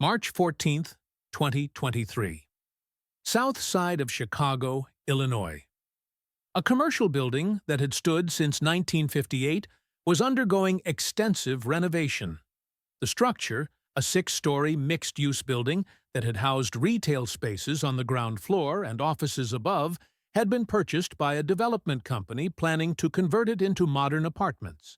March 14, 2023. South side of Chicago, Illinois. A commercial building that had stood since 1958 was undergoing extensive renovation. The structure, a six-story mixed-use building that had housed retail spaces on the ground floor and offices above, had been purchased by a development company planning to convert it into modern apartments.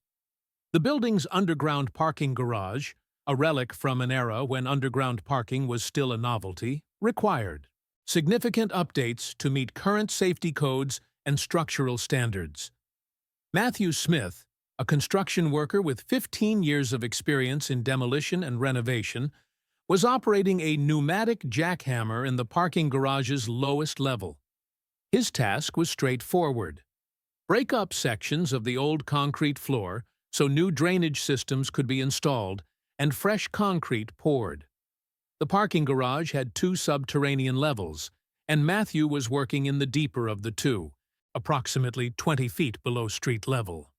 The building's underground parking garage, a relic from an era when underground parking was still a novelty, required significant updates to meet current safety codes and structural standards. Matthew Smith, a construction worker with 15 years of experience in demolition and renovation, was operating a pneumatic jackhammer in the parking garage's lowest level. His task was straightforward: break up sections of the old concrete floor so new drainage systems could be installed and fresh concrete poured. The parking garage had two subterranean levels, and Matthew was working in the deeper of the two, approximately 20 feet below street level.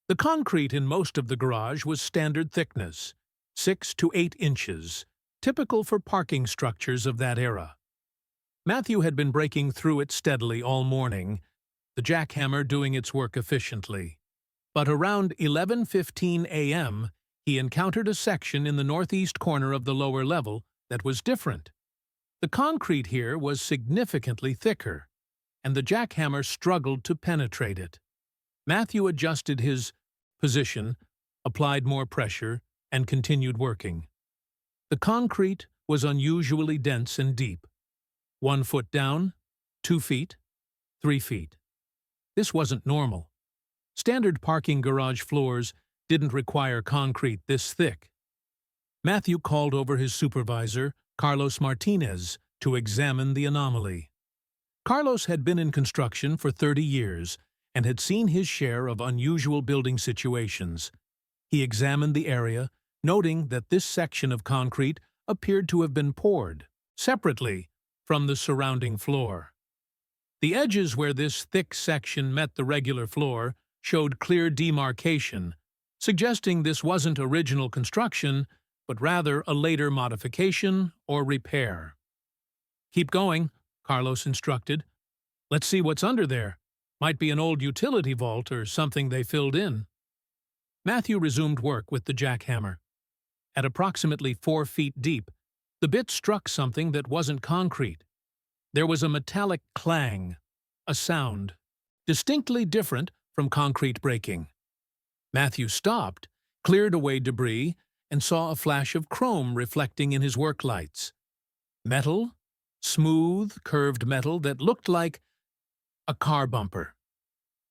The concrete in most of the garage was standard thickness, 6 to 8 inches, typical for parking structures of that era. Matthew had been breaking through it steadily all morning, the jackhammer doing its work efficiently. But around 11:15 a.m., he encountered a section in the northeast corner of the lower level that was different. The concrete here was significantly thicker, and the jackhammer struggled to penetrate it. Matthew adjusted his position, applied more pressure, and continued working. The concrete was unusually dense and deep. 1 foot down, 2 feet, 3 feet. This wasn't normal. Standard parking garage floors didn't require concrete this thick. Matthew called over his supervisor, Carlos Martinez, to examine the anomaly. Carlos had been in construction for 30 years and had seen his share of unusual building situations. He examined the area, noting that this section of concrete appeared to have been poured separately from the surrounding floor. The edges where this thick section met the regular floor showed clear demarcation, suggesting this wasn't original construction, but rather a later modification or repair. "Keep going," Carlos instructed. "Let's see what's under there. Might be an old utility vault or something they filled in." Matthew resumed work with the jackhammer. At approximately 4 feet deep, the bit struck something that wasn't concrete. There was a metallic clang, a sound, distinctly different from concrete breaking. Matthew stopped, cleared away debris, and saw a flash of chrome reflecting in his work lights. Metal, smooth, curved metal that looked like a car bumper.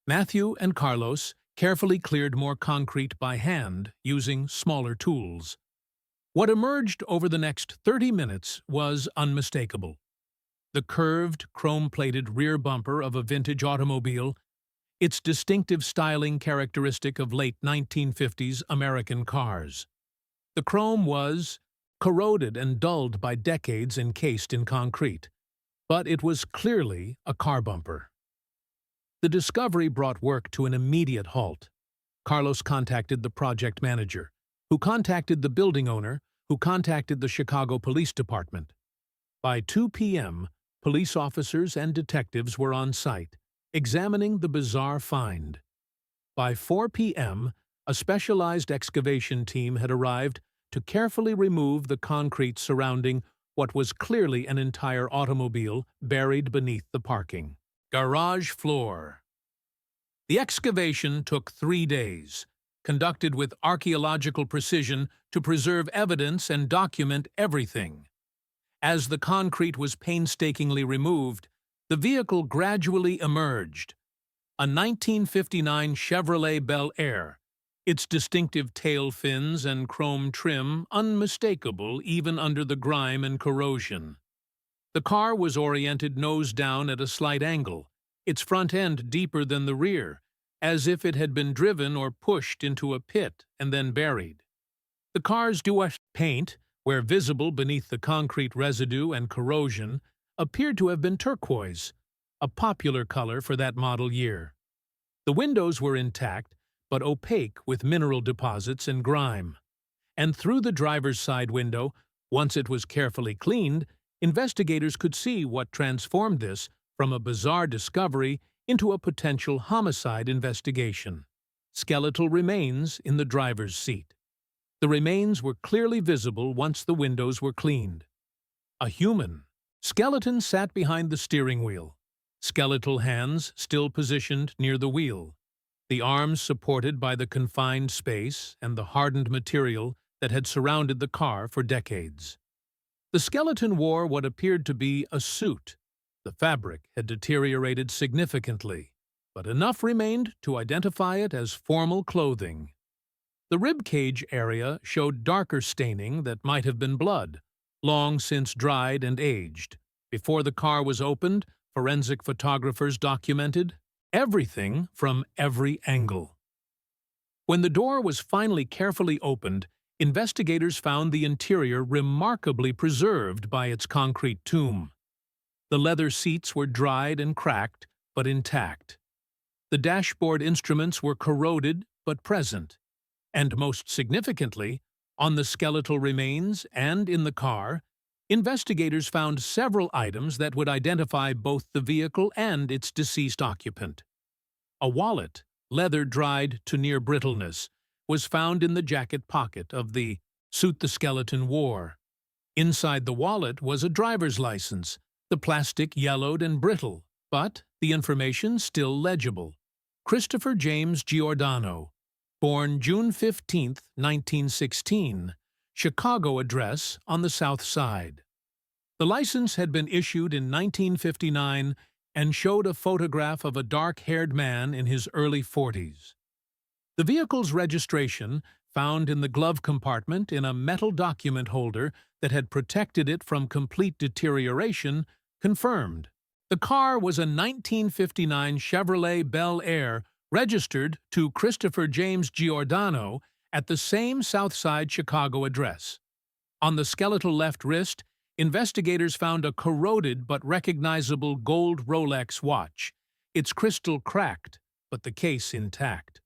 Matthew and Carlos carefully cleared more concrete by hand using smaller tools. What emerged over the next 30 minutes was unmistakable. The curved, chrome-plated rear bumper of a vintage automobile, its distinctive styling characteristic of late 1950s American cars. The chrome was corroded and dulled by decades encased in concrete, but it was clearly a car bumper. The discovery brought work to an immediate halt. Carlos contacted the project manager, who contacted the building owner, who contacted the Chicago Police Department. By 2 p.m., police officers and detectives were on site, examining the bizarre find. By 4 p.m., a specialized excavation team had arrived to carefully remove the concrete surrounding what was clearly an entire automobile buried beneath the parking garage floor. The excavation took 3 days, conducted with archaeological precision to preserve evidence and document everything. As the concrete was painstakingly removed, the vehicle gradually emerged. A 1959 Chevrolet Bel Air, its distinctive tail fins and chrome trim unmistakable even under the grime and corrosion. The car was oriented nose down at a slight angle, its front end deeper than the rear, as if it had been driven or pushed into a pit and then buried. The car's duet paint, where visible beneath the concrete residue and corrosion, appeared to have been turquoise, a popular color for that model year. The windows were intact, but opaque with mineral deposits and grime. And through the driver's side window, Once it was carefully cleaned, investigators could see what transformed this from a bizarre discovery into a potential homicide investigation. Skeletal remains in the driver's seat. The remains were clearly visible once the windows were cleaned. A human skeleton sat behind the steering wheel, skeletal hands still positioned near the wheel, the arms supported by the confined space and the hardened material that had surrounded the car for decades. The skeleton wore what appeared to be a suit. The fabric had deteriorated significantly, but enough remained to identify it as formal clothing. The ribcage area showed darker staining that might have been blood, long since dried and aged. Before the car was opened, forensic photographers documented everything from every angle. When the door was finally carefully opened, investigators found the interior remarkably preserved by its concrete tomb. The leather seats were dried and cracked, but intact. The dashboard instruments were corroded but present. And most significantly, on the skeletal remains and in the car, investigators found several items that would identify both the vehicle and its deceased occupant. A wallet, leather dried to near brittleness, was found in the jacket pocket of the suit the skeleton wore. Inside the wallet was a driver's license, the plastic yellowed and brittle, but the information still legible. Christopher James Giordano, born June 15, 1916, Chicago address on the South Side. The license had been issued in 1959 and showed a photograph of a dark-haired man in his early 40s. The vehicle's registration, found in the glove compartment in a metal document holder that had protected it from complete deterioration, confirmed. The car was a 1959 Chevrolet Bel Air registered to Christopher James Giordano at the same Southside Chicago address. On the skeletal left wrist, investigators found a corroded but recognizable gold Rolex watch, its crystal cracked, but the case intact.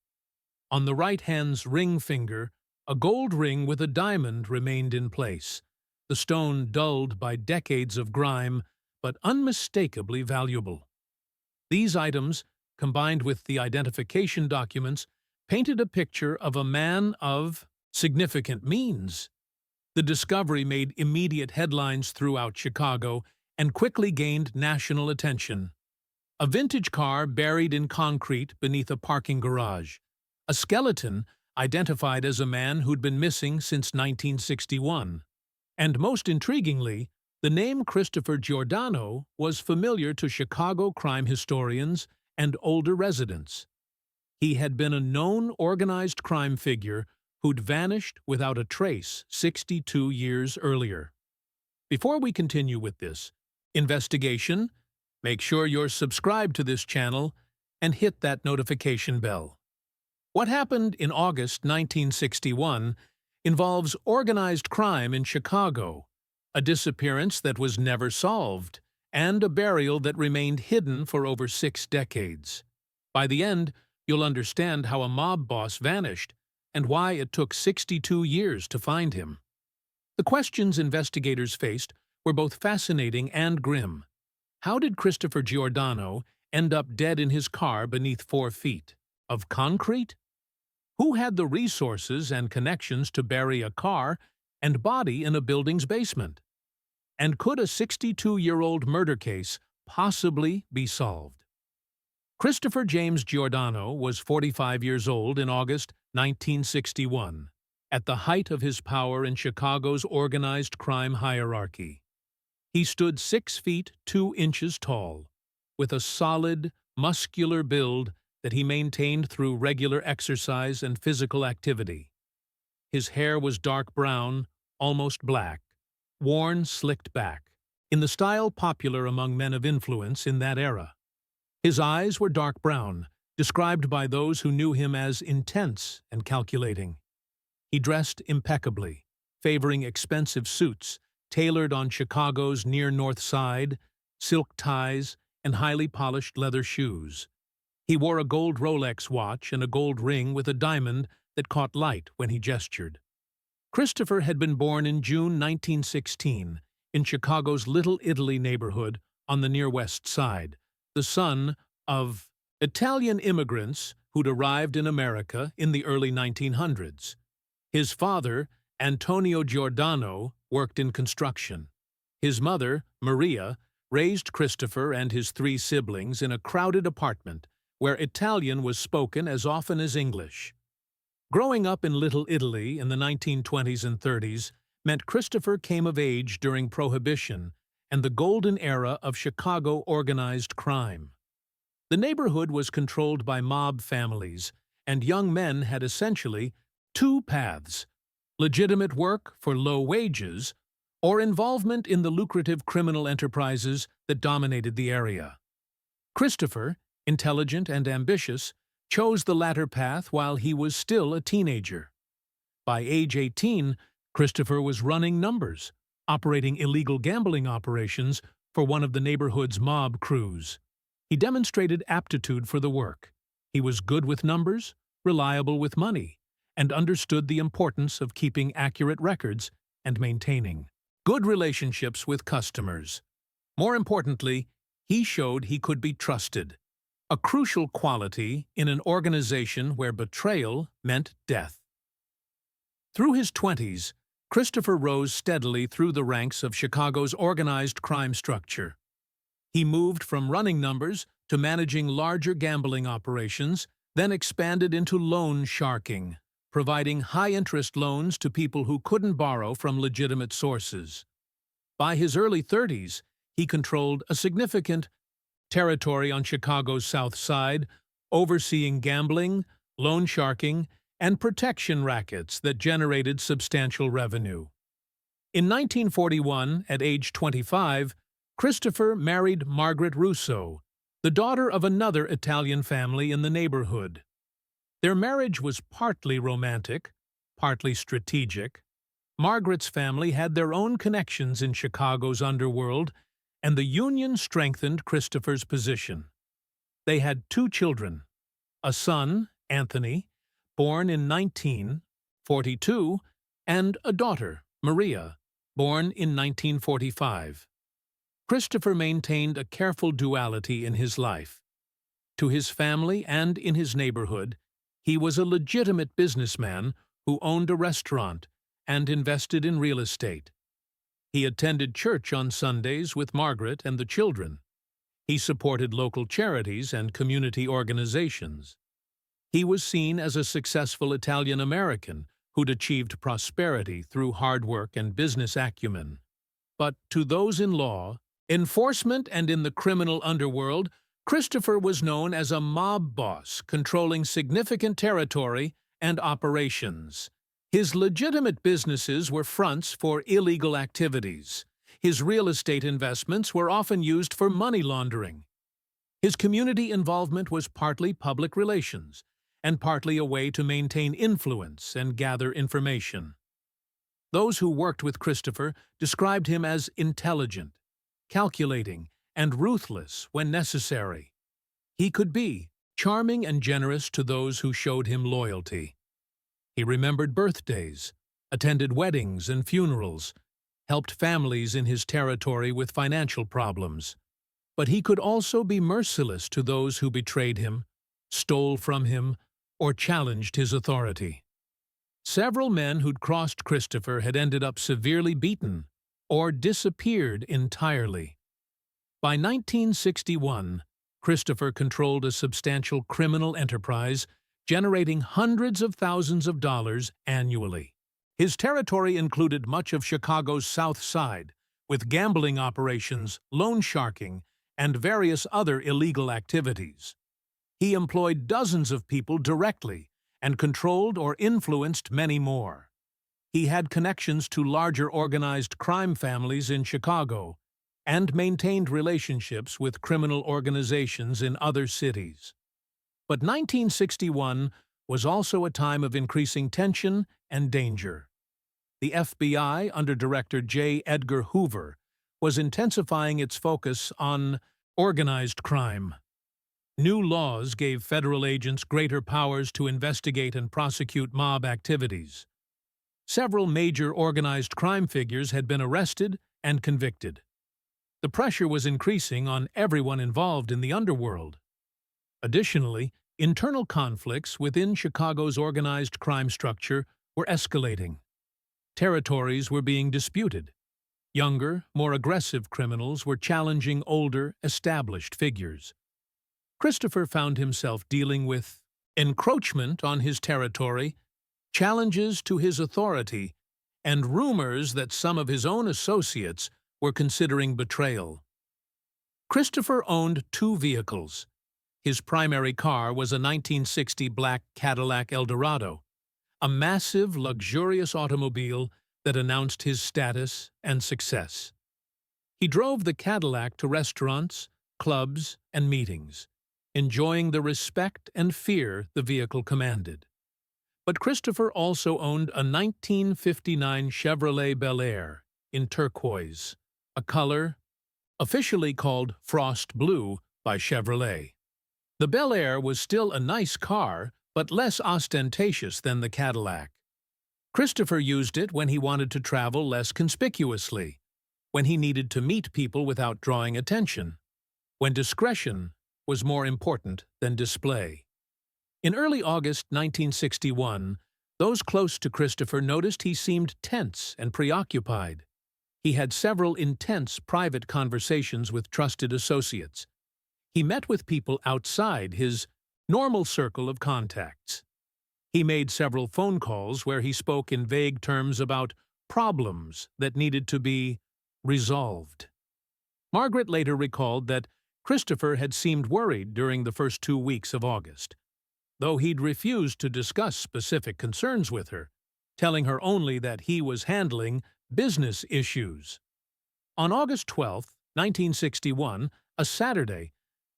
On the right hand's ring finger, a gold ring with a diamond remained in place, the stone dulled by decades of grime, but unmistakably valuable. These items, combined with the identification documents, painted a picture of a man of significant means. The discovery made immediate headlines throughout Chicago and quickly gained national attention. A vintage car buried in concrete beneath a parking garage. A skeleton identified as a man who'd been missing since 1961. And most intriguingly, the name Christopher Giordano was familiar to Chicago crime historians and older residents. He had been a known organized crime figure who'd vanished without a trace 62 years earlier. Before we continue with this investigation, make sure you're subscribed to this channel and hit that notification bell. What happened in August 1961 involves organized crime in Chicago, a disappearance that was never solved, and a burial that remained hidden for over 6 decades. By the end, you'll understand how a mob boss vanished and why it took 62 years to find him. The questions investigators faced were both fascinating and grim. How did Christopher Giordano end up dead in his car beneath 4 feet of concrete? Who had the resources and connections to bury a car and body in a building's basement? And could a 62-year-old murder case possibly be solved? Christopher James Giordano was 45 years old in August 1961, at the height of his power in Chicago's organized crime hierarchy. He stood 6 feet 2 inches tall, with a solid, muscular build that he maintained through regular exercise and physical activity. His hair was dark brown, almost black, worn slicked back, in the style popular among men of influence in that era. His eyes were dark brown, described by those who knew him as intense and calculating. He dressed impeccably, favoring expensive suits, tailored on Chicago's near North Side, silk ties, and highly polished leather shoes. He wore a gold Rolex watch and a gold ring with a diamond that caught light when he gestured. Christopher had been born in June 1916 in Chicago's Little Italy neighborhood on the near West Side, the son of Italian immigrants who'd arrived in America in the early 1900s. His father, Antonio Giordano, worked in construction. His mother, Maria, raised Christopher and his three siblings in a crowded apartment where Italian was spoken as often as English. Growing up in Little Italy in the 1920s and 30s meant Christopher came of age during Prohibition and the golden era of Chicago organized crime. The neighborhood was controlled by mob families, and young men had essentially two paths: legitimate work for low wages or involvement in the lucrative criminal enterprises that dominated the area. Christopher, intelligent and ambitious, chose the latter path while he was still a teenager. By age 18, Christopher was running numbers, operating illegal gambling operations for one of the neighborhood's mob crews. He demonstrated aptitude for the work. He was good with numbers, reliable with money, and understood the importance of keeping accurate records and maintaining good relationships with customers. More importantly, he showed he could be trusted, a crucial quality in an organization where betrayal meant death. Through his 20s, Christopher rose steadily through the ranks of Chicago's organized crime structure. He moved from running numbers to managing larger gambling operations, then expanded into loan sharking, providing high-interest loans to people who couldn't borrow from legitimate sources. By his early 30s, he controlled a significant territory on Chicago's South Side, overseeing gambling, loan sharking, and protection rackets that generated substantial revenue. In 1941, at age 25, Christopher married Margaret Russo, the daughter of another Italian family in the neighborhood. Their marriage was partly romantic, partly strategic. Margaret's family had their own connections in Chicago's underworld, and the union strengthened Christopher's position. They had two children, a son, Anthony, born in 1942, and a daughter, Maria, born in 1945. Christopher maintained a careful duality in his life. To his family and in his neighborhood, he was a legitimate businessman who owned a restaurant and invested in real estate. He attended church on Sundays with Margaret and the children. He supported local charities and community organizations. He was seen as a successful Italian-American who'd achieved prosperity through hard work and business acumen. But to those in law, enforcement, and in the criminal underworld, Christopher was known as a mob boss controlling significant territory and operations. His legitimate businesses were fronts for illegal activities. His real estate investments were often used for money laundering. His community involvement was partly public relations and partly a way to maintain influence and gather information. Those who worked with Christopher described him as intelligent, calculating, and ruthless when necessary. He could be charming and generous to those who showed him loyalty. He remembered birthdays, attended weddings and funerals, helped families in his territory with financial problems. But he could also be merciless to those who betrayed him, stole from him, or challenged his authority. Several men who'd crossed Christopher had ended up severely beaten or disappeared entirely. By 1961, Christopher controlled a substantial criminal enterprise, generating hundreds of thousands of dollars annually. His territory included much of Chicago's South Side, with gambling operations, loan sharking, and various other illegal activities. He employed dozens of people directly and controlled or influenced many more. He had connections to larger organized crime families in Chicago and maintained relationships with criminal organizations in other cities. But 1961 was also a time of increasing tension and danger. The FBI, under Director J. Edgar Hoover, was intensifying its focus on organized crime. New laws gave federal agents greater powers to investigate and prosecute mob activities. Several major organized crime figures had been arrested and convicted. The pressure was increasing on everyone involved in the underworld. Additionally, internal conflicts within Chicago's organized crime structure were escalating. Territories were being disputed. Younger, more aggressive criminals were challenging older, established figures. Christopher found himself dealing with encroachment on his territory, challenges to his authority, and rumors that some of his own associates were considering betrayal. Christopher owned two vehicles. His primary car was a 1960 black Cadillac Eldorado, a massive, luxurious automobile that announced his status and success. He drove the Cadillac to restaurants, clubs, and meetings, enjoying the respect and fear the vehicle commanded. But Christopher also owned a 1959 Chevrolet Bel Air in turquoise, a color officially called frost blue by Chevrolet. The Bel Air was still a nice car, but less ostentatious than the Cadillac. Christopher used it when he wanted to travel less conspicuously, when he needed to meet people without drawing attention, when discretion was more important than display. In early August 1961, those close to Christopher noticed he seemed tense and preoccupied. He had several intense private conversations with trusted associates. He met with people outside his normal circle of contacts. He made several phone calls where he spoke in vague terms about problems that needed to be resolved. Margaret later recalled that Christopher had seemed worried during the first 2 weeks of August, though he'd refused to discuss specific concerns with her, telling her only that he was handling business issues. On August 12, 1961, a Saturday,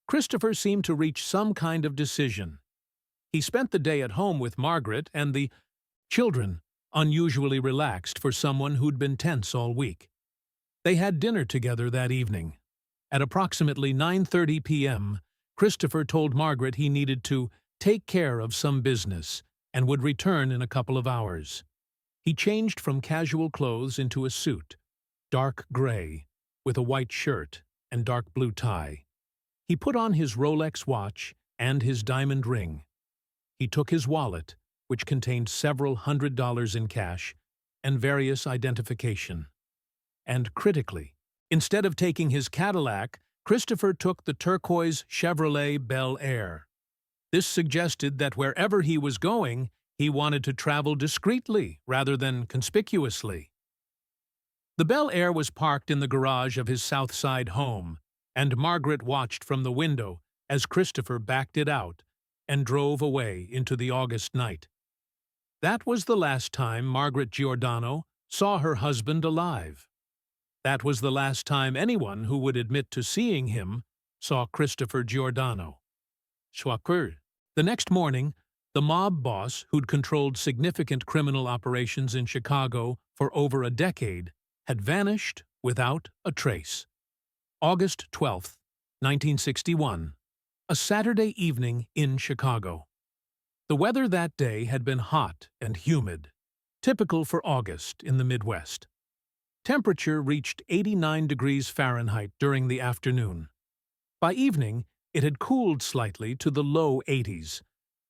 Christopher seemed to reach some kind of decision. He spent the day at home with Margaret and the children, unusually relaxed for someone who'd been tense all week. They had dinner together that evening. At approximately 9:30 p.m., Christopher told Margaret he needed to take care of some business and would return in a couple of hours. He changed from casual clothes into a suit, dark gray, with a white shirt and dark blue tie. He put on his Rolex watch and his diamond ring. He took his wallet, which contained several $100s in cash, and various identification. And critically, instead of taking his Cadillac, Christopher took the turquoise Chevrolet Bel Air. This suggested that wherever he was going, he wanted to travel discreetly rather than conspicuously. The Bel Air was parked in the garage of his South Side home, and Margaret watched from the window as Christopher backed it out and drove away into the August night. That was the last time Margaret Giordano saw her husband alive. That was the last time anyone who would admit to seeing him saw Christopher Giordano. The next morning, the mob boss who'd controlled significant criminal operations in Chicago for over a decade had vanished without a trace. August 12, 1961, a Saturday evening in Chicago. The weather that day had been hot and humid, typical for August in the Midwest. Temperature reached 89 degrees Fahrenheit during the afternoon. By evening, it had cooled slightly to the low 80s,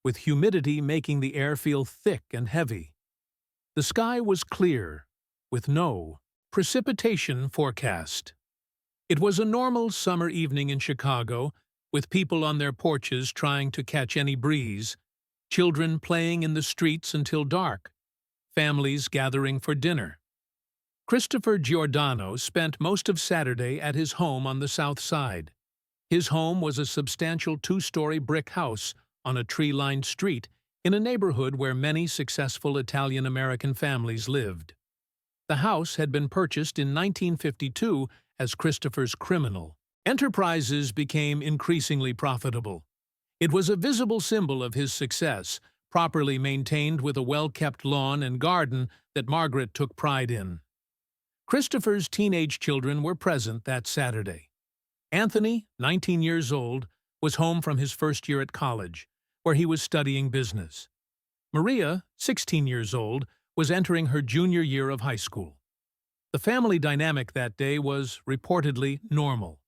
with humidity making the air feel thick and heavy. The sky was clear, with no precipitation forecast. It was a normal summer evening in Chicago, with people on their porches trying to catch any breeze, children playing in the streets until dark, families gathering for dinner. Christopher Giordano spent most of Saturday at his home on the South Side. His home was a substantial 2-story brick house on a tree-lined street in a neighborhood where many successful Italian-American families lived. The house had been purchased in 1952 as Christopher's criminal enterprises became increasingly profitable. It was a visible symbol of his success, properly maintained with a well-kept lawn and garden that Margaret took pride in. Christopher's teenage children were present that Saturday. Anthony, 19 years old, was home from his first year at college, where he was studying business. Maria, 16 years old, was entering her junior year of high school. The family dynamic that day was reportedly normal.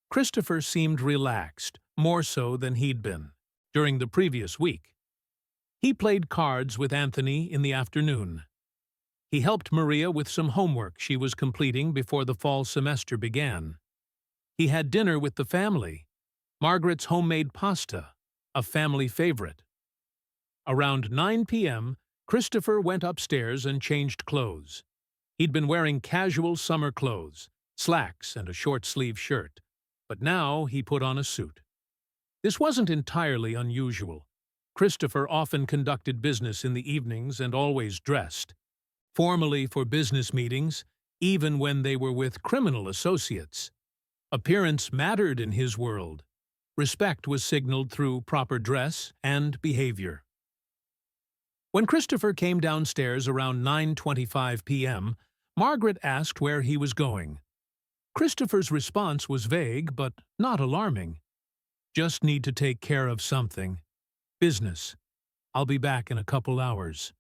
Christopher seemed relaxed, more so than he'd been during the previous week. He played cards with Anthony in the afternoon. He helped Maria with some homework she was completing before the fall semester began. He had dinner with the family, Margaret's homemade pasta, a family favorite. Around 9 p.m., Christopher went upstairs and changed clothes. He'd been wearing casual summer clothes, slacks and a short-sleeve shirt, but now he put on a suit. This wasn't entirely unusual. Christopher often conducted business in the evenings and always dressed formally for business meetings, even when they were with criminal associates. Appearance mattered in his world. Respect was signaled through proper dress and behavior. When Christopher came downstairs around 9:25 p.m., Margaret asked where he was going. Christopher's response was vague but not alarming. "Just need to take care of something. Business. I'll be back in a couple hours."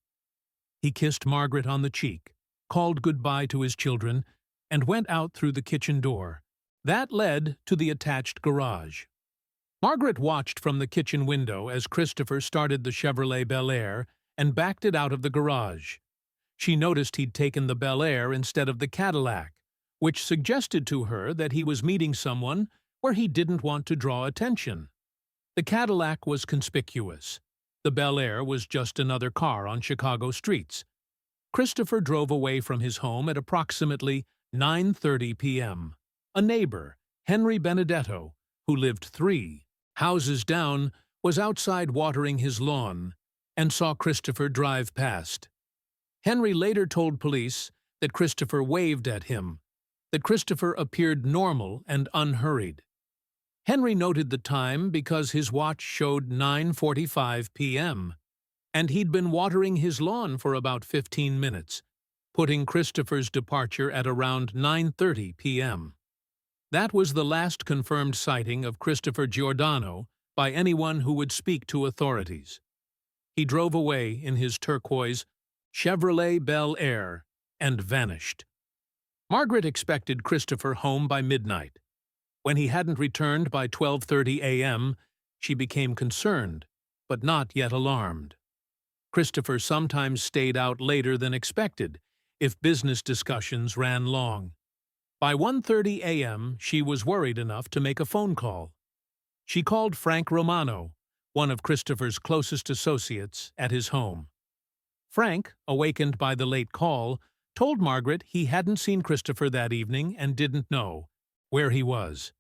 He kissed Margaret on the cheek, called goodbye to his children, and went out through the kitchen door. That led to the attached garage. Margaret watched from the kitchen window as Christopher started the Chevrolet Bel Air and backed it out of the garage. She noticed he'd taken the Bel Air instead of the Cadillac, which suggested to her that he was meeting someone where he didn't want to draw attention. The Cadillac was conspicuous. The Bel Air was just another car on Chicago streets. Christopher drove away from his home at approximately 9:30 p.m. A neighbor, Henry Benedetto, who lived 3 houses down, was outside watering his lawn and saw Christopher drive past. Henry later told police that Christopher waved at him, that Christopher appeared normal and unhurried. Henry noted the time because his watch showed 9:45 p.m., and he'd been watering his lawn for about 15 minutes, putting Christopher's departure at around 9:30 p.m. That was the last confirmed sighting of Christopher Giordano by anyone who would speak to authorities. He drove away in his turquoise Chevrolet Bel Air and vanished. Margaret expected Christopher home by midnight. When he hadn't returned by 12:30 a.m., she became concerned, but not yet alarmed. Christopher sometimes stayed out later than expected if business discussions ran long. By 1:30 a.m., she was worried enough to make a phone call. She called Frank Romano, one of Christopher's closest associates, at his home. Frank, awakened by the late call, told Margaret he hadn't seen Christopher that evening and didn't know where he was.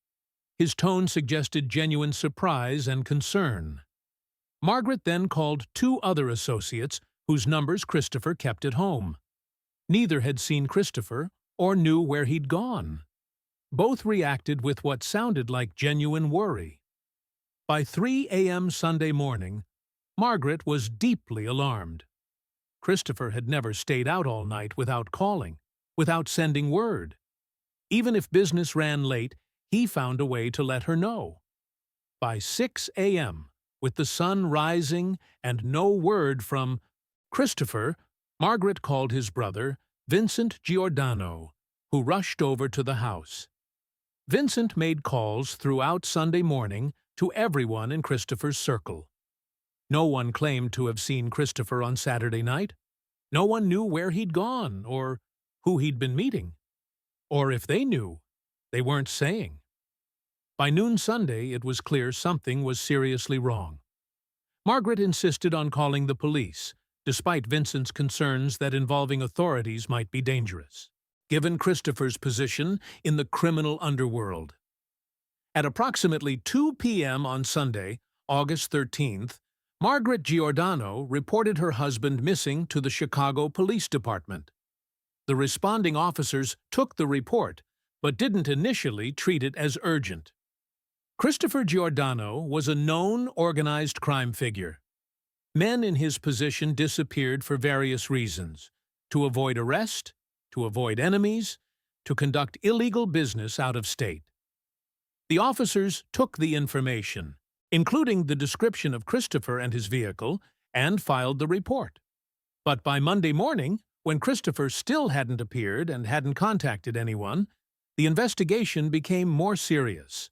His tone suggested genuine surprise and concern. Margaret then called 2 other associates whose numbers Christopher kept at home. Neither had seen Christopher or knew where he'd gone. Both reacted with what sounded like genuine worry. By 3 a.m. Sunday morning, Margaret was deeply alarmed. Christopher had never stayed out all night without calling, without sending word. Even if business ran late, he found a way to let her know. By 6 a.m., with the sun rising and no word from Christopher, Margaret called his brother, Vincent Giordano, who rushed over to the house. Vincent made calls throughout Sunday morning to everyone in Christopher's circle. No one claimed to have seen Christopher on Saturday night. No one knew where he'd gone or who he'd been meeting. Or if they knew, they weren't saying. By noon Sunday, it was clear something was seriously wrong. Margaret insisted on calling the police, despite Vincent's concerns that involving authorities might be dangerous, given Christopher's position in the criminal underworld. At approximately 2 p.m. on Sunday, August 13th, Margaret Giordano reported her husband missing to the Chicago Police Department. The responding officers took the report, but didn't initially treat it as urgent. Christopher Giordano was a known organized crime figure. Men in his position disappeared for various reasons: to avoid arrest, to avoid enemies, to conduct illegal business out of state. The officers took the information, including the description of Christopher and his vehicle, and filed the report. But by Monday morning, when Christopher still hadn't appeared and hadn't contacted anyone, the investigation became more serious.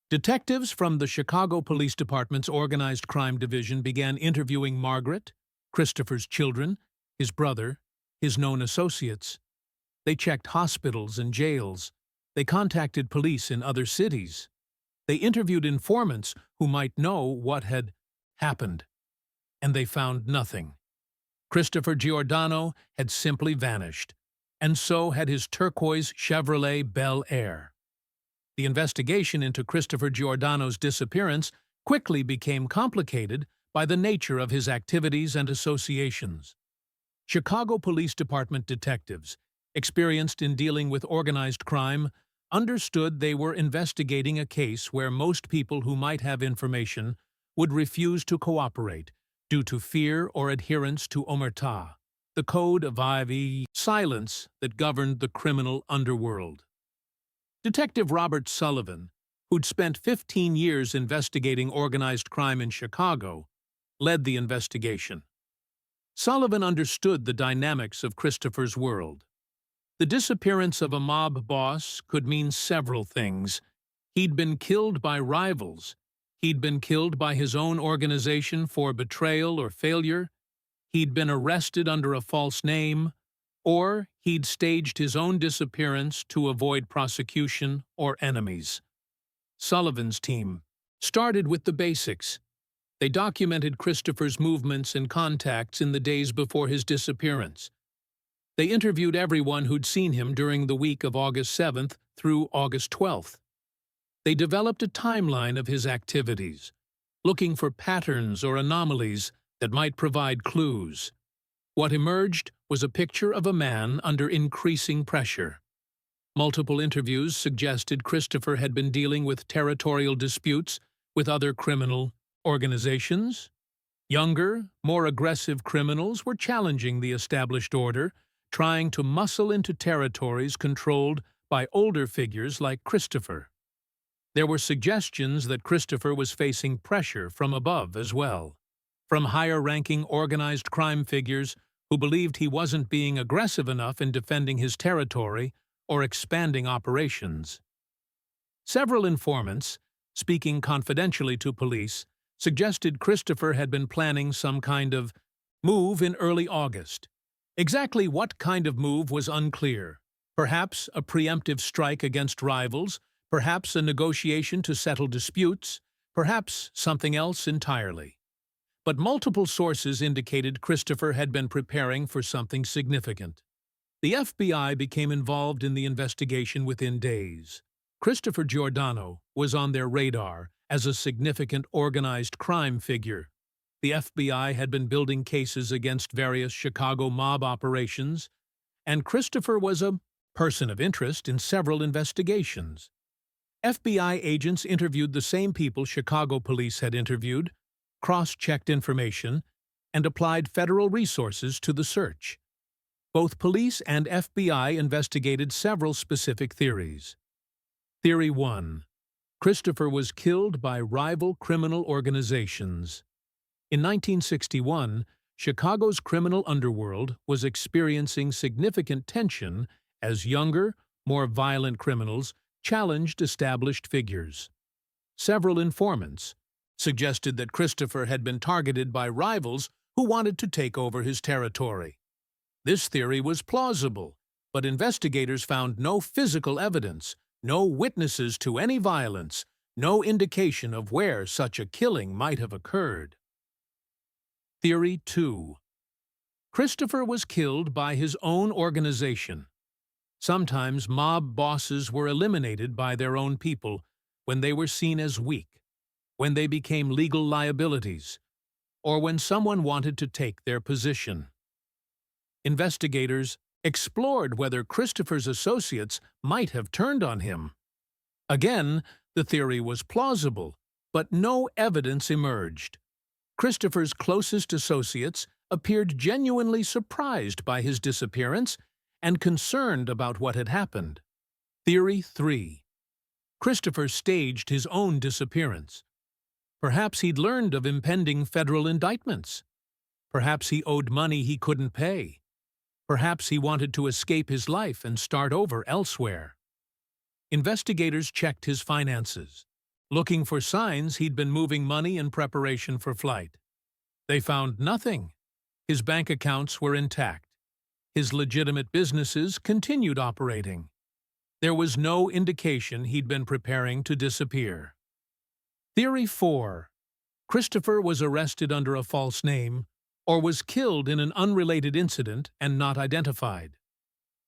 Detectives from the Chicago Police Department's Organized Crime Division began interviewing Margaret, Christopher's children, his brother, his known associates. They checked hospitals and jails. They contacted police in other cities. They interviewed informants who might know what had happened. And they found nothing. Christopher Giordano had simply vanished, and so had his turquoise Chevrolet Bel Air. The investigation into Christopher Giordano's disappearance quickly became complicated by the nature of his activities and associations. Chicago Police Department detectives, experienced in dealing with organized crime, understood they were investigating a case where most people who might have information would refuse to cooperate due to fear or adherence to omerta, the code of silence that governed the criminal underworld. Detective Robert Sullivan, who'd spent 15 years investigating organized crime in Chicago, led the investigation. Sullivan understood the dynamics of Christopher's world. The disappearance of a mob boss could mean several things. He'd been killed by rivals. He'd been killed by his own organization for betrayal or failure. He'd been arrested under a false name, or he'd staged his own disappearance to avoid prosecution or enemies. Sullivan's team started with the basics. They documented Christopher's movements and contacts in the days before his disappearance. They interviewed everyone who'd seen him during the week of August 7th through August 12th. They developed a timeline of his activities, looking for patterns or anomalies that might provide clues. What emerged was a picture of a man under increasing pressure. Multiple interviews suggested Christopher had been dealing with territorial disputes with other criminal organizations. Younger, more aggressive criminals were challenging the established order, trying to muscle into territories controlled by older figures like Christopher. There were suggestions that Christopher was facing pressure from above as well, from higher-ranking organized crime figures who believed he wasn't being aggressive enough in defending his territory or expanding operations. Several informants, speaking confidentially to police, suggested Christopher had been planning some kind of move in early August. Exactly what kind of move was unclear. Perhaps a preemptive strike against rivals, perhaps a negotiation to settle disputes, perhaps something else entirely. But multiple sources indicated Christopher had been preparing for something significant. The FBI became involved in the investigation within days. Christopher Giordano was on their radar as a significant organized crime figure. The FBI had been building cases against various Chicago mob operations, and Christopher was a person of interest in several investigations. FBI agents interviewed the same people Chicago police had interviewed, cross-checked information, and applied federal resources to the search. Both police and FBI investigated several specific theories. Theory 1. Christopher was killed by rival criminal organizations. In 1961, Chicago's criminal underworld was experiencing significant tension as younger, more violent criminals challenged established figures. Several informants suggested that Christopher had been targeted by rivals who wanted to take over his territory. This theory was plausible, but investigators found no physical evidence, no witnesses to any violence, no indication of where such a killing might have occurred. Theory 2. Christopher was killed by his own organization. Sometimes mob bosses were eliminated by their own people when they were seen as weak, when they became legal liabilities, or when someone wanted to take their position. Investigators explored whether Christopher's associates might have turned on him. Again, the theory was plausible, but no evidence emerged. Christopher's closest associates appeared genuinely surprised by his disappearance and concerned about what had happened. Theory 3. Christopher staged his own disappearance. Perhaps he'd learned of impending federal indictments. Perhaps he owed money he couldn't pay. Perhaps he wanted to escape his life and start over elsewhere. Investigators checked his finances, looking for signs he'd been moving money in preparation for flight. They found nothing. His bank accounts were intact. His legitimate businesses continued operating. There was no indication he'd been preparing to disappear. Theory 4. Christopher was arrested under a false name or was killed in an unrelated incident and not identified.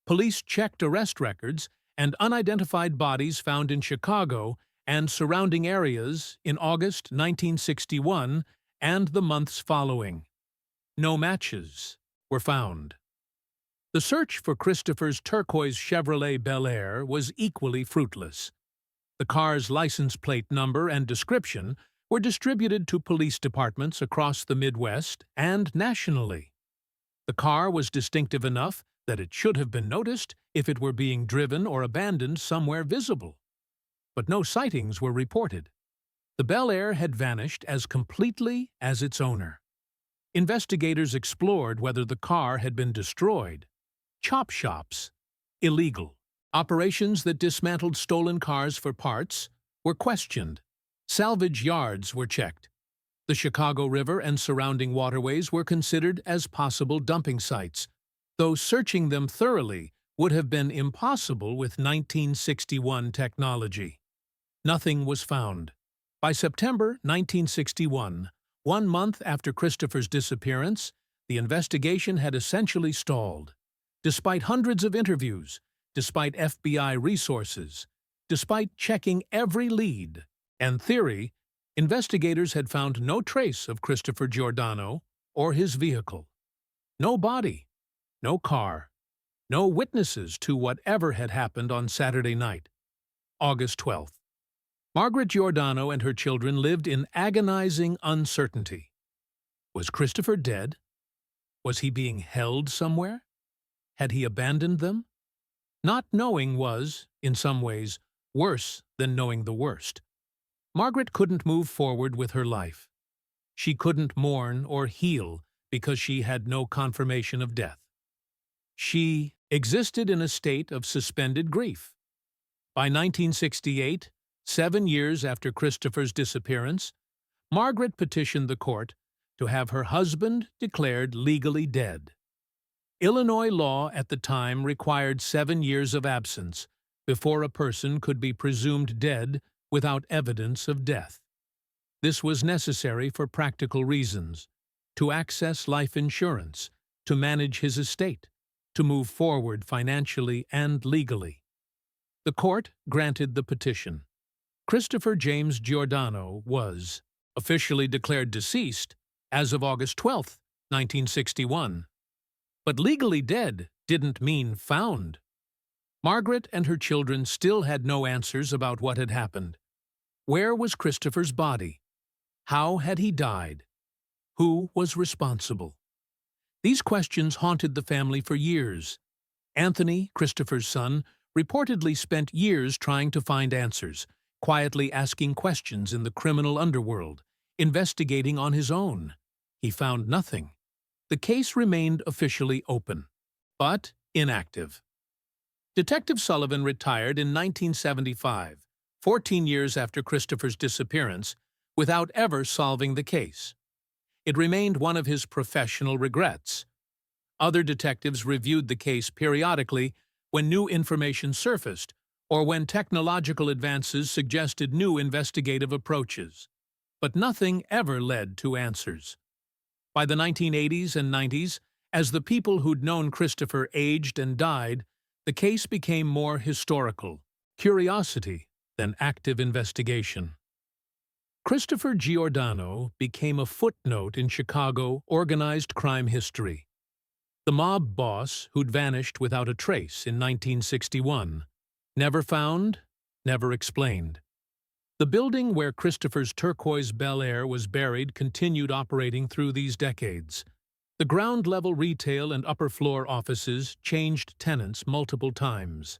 Police checked arrest records and unidentified bodies found in Chicago and surrounding areas in August 1961 and the months following. No matches were found. The search for Christopher's turquoise Chevrolet Bel Air was equally fruitless. The car's license plate number and description were distributed to police departments across the Midwest and nationally. The car was distinctive enough that it should have been noticed if it were being driven or abandoned somewhere visible. But no sightings were reported. The Bel Air had vanished as completely as its owner. Investigators explored whether the car had been destroyed. Chop shops, illegal. Operations that dismantled stolen cars for parts were questioned. Salvage yards were checked. The Chicago River and surrounding waterways were considered as possible dumping sites, though searching them thoroughly would have been impossible with 1961 technology. Nothing was found. By September 1961, 1 month after Christopher's disappearance, the investigation had essentially stalled. Despite hundreds of interviews, despite FBI resources, despite checking every lead and theory, investigators had found no trace of Christopher Giordano or his vehicle. No body, no car, no witnesses to whatever had happened on Saturday night, August 12th. Margaret Giordano and her children lived in agonizing uncertainty. Was Christopher dead? Was he being held somewhere? Had he abandoned them? Not knowing was, in some ways, worse than knowing the worst. Margaret couldn't move forward with her life. She couldn't mourn or heal because she had no confirmation of death. She existed in a state of suspended grief. By 1968, 7 years after Christopher's disappearance, Margaret petitioned the court to have her husband declared legally dead. Illinois law at the time required 7 years of absence before a person could be presumed dead without evidence of death. This was necessary for practical reasons: to access life insurance, to manage his estate, to move forward financially and legally. The court granted the petition. Christopher James Giordano was officially declared deceased as of August 12, 1961. But legally dead didn't mean found. Margaret and her children still had no answers about what had happened. Where was Christopher's body? How had he died? Who was responsible? These questions haunted the family for years. Anthony, Christopher's son, reportedly spent years trying to find answers, quietly asking questions in the criminal underworld, investigating on his own. He found nothing. The case remained officially open, but inactive. Detective Sullivan retired in 1975, 14 years after Christopher's disappearance, without ever solving the case. It remained one of his professional regrets. Other detectives reviewed the case periodically when new information surfaced or when technological advances suggested new investigative approaches. But nothing ever led to answers. By the 1980s and 90s, as the people who'd known Christopher aged and died, the case became more historical, curiosity than active investigation. Christopher Giordano became a footnote in Chicago organized crime history. The mob boss who'd vanished without a trace in 1961. Never found, never explained. The building where Christopher's turquoise Bel Air was buried continued operating through these decades. The ground-level retail and upper-floor offices changed tenants multiple times.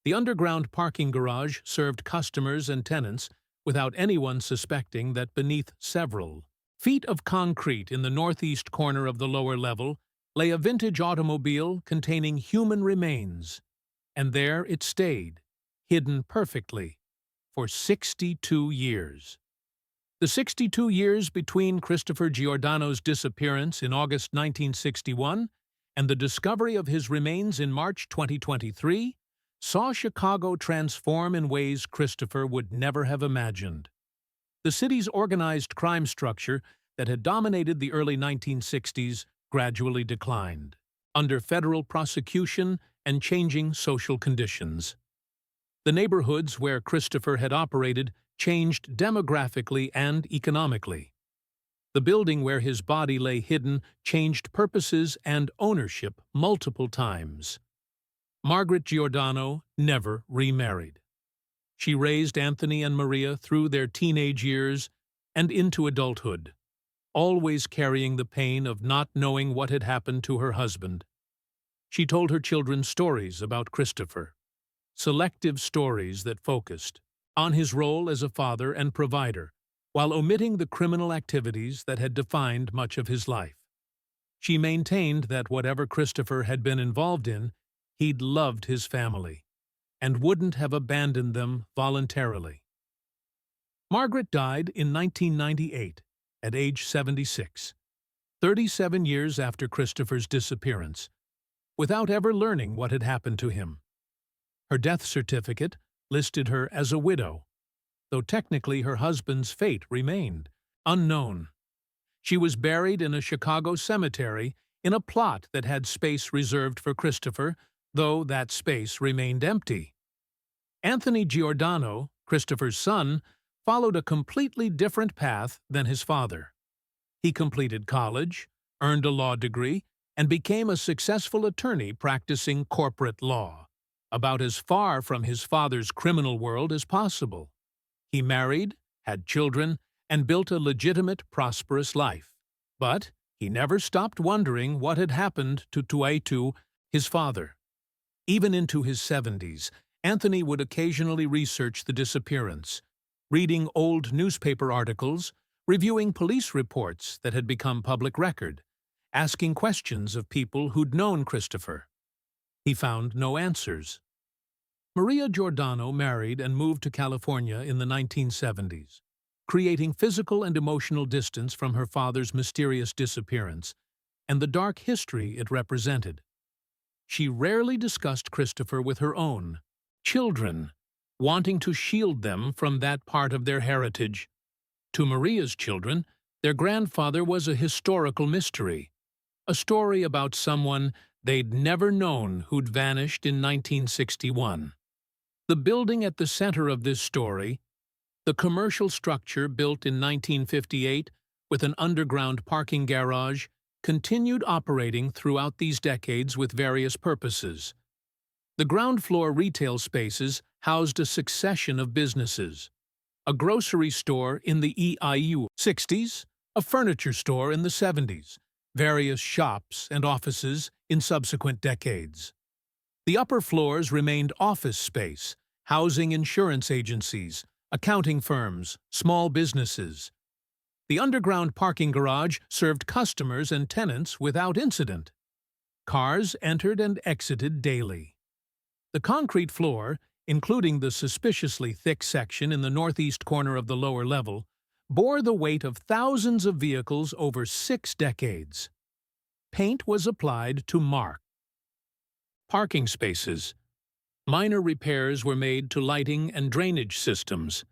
The underground parking garage served customers and tenants without anyone suspecting that beneath several Feet of concrete in the northeast corner of the lower level lay a vintage automobile containing human remains, and there it stayed, hidden perfectly, for 62 years. The 62 years between Christopher Giordano's disappearance in August 1961 and the discovery of his remains in March 2023 saw Chicago transform in ways Christopher would never have imagined. The city's organized crime structure that had dominated the early 1960s gradually declined, under federal prosecution and changing social conditions. The neighborhoods where Christopher had operated changed demographically and economically. The building where his body lay hidden changed purposes and ownership multiple times. Margaret Giordano never remarried. She raised Anthony and Maria through their teenage years and into adulthood, always carrying the pain of not knowing what had happened to her husband. She told her children stories about Christopher, selective stories that focused on his role as a father and provider, while omitting the criminal activities that had defined much of his life. She maintained that whatever Christopher had been involved in, he'd loved his family and wouldn't have abandoned them voluntarily. Margaret died in 1998 at age 76, 37 years after Christopher's disappearance, without ever learning what had happened to him. Her death certificate listed her as a widow, though technically her husband's fate remained unknown. She was buried in a Chicago cemetery in a plot that had space reserved for Christopher, though that space remained empty. Anthony Giordano, Christopher's son, followed a completely different path than his father. He completed college, earned a law degree, and became a successful attorney practicing corporate law, about as far from his father's criminal world as possible. He married, had children, and built a legitimate, prosperous life. But he never stopped wondering what had happened to Tuaitu, his father. Even into his 70s, Anthony would occasionally research the disappearance, reading old newspaper articles, reviewing police reports that had become public record, asking questions of people who'd known Christopher. He found no answers. Maria Giordano married and moved to California in the 1970s, creating physical and emotional distance from her father's mysterious disappearance and the dark history it represented. She rarely discussed Christopher with her own children, wanting to shield them from that part of their heritage. To Maria's children, their grandfather was a historical mystery, a story about someone they'd never known who'd vanished in 1961. The building at the center of this story, the commercial structure built in 1958 with an underground parking garage, continued operating throughout these decades with various purposes. The ground floor retail spaces housed a succession of businesses: a grocery store in the EIU 60s, a furniture store in the 70s, various shops and offices in subsequent decades. The upper floors remained office space, housing insurance agencies, accounting firms, small businesses. The underground parking garage served customers and tenants without incident. Cars entered and exited daily. The concrete floor, including the suspiciously thick section in the northeast corner of the lower level, bore the weight of thousands of vehicles over 6 decades. Paint was applied to mark parking spaces. Minor repairs were made to lighting and drainage systems,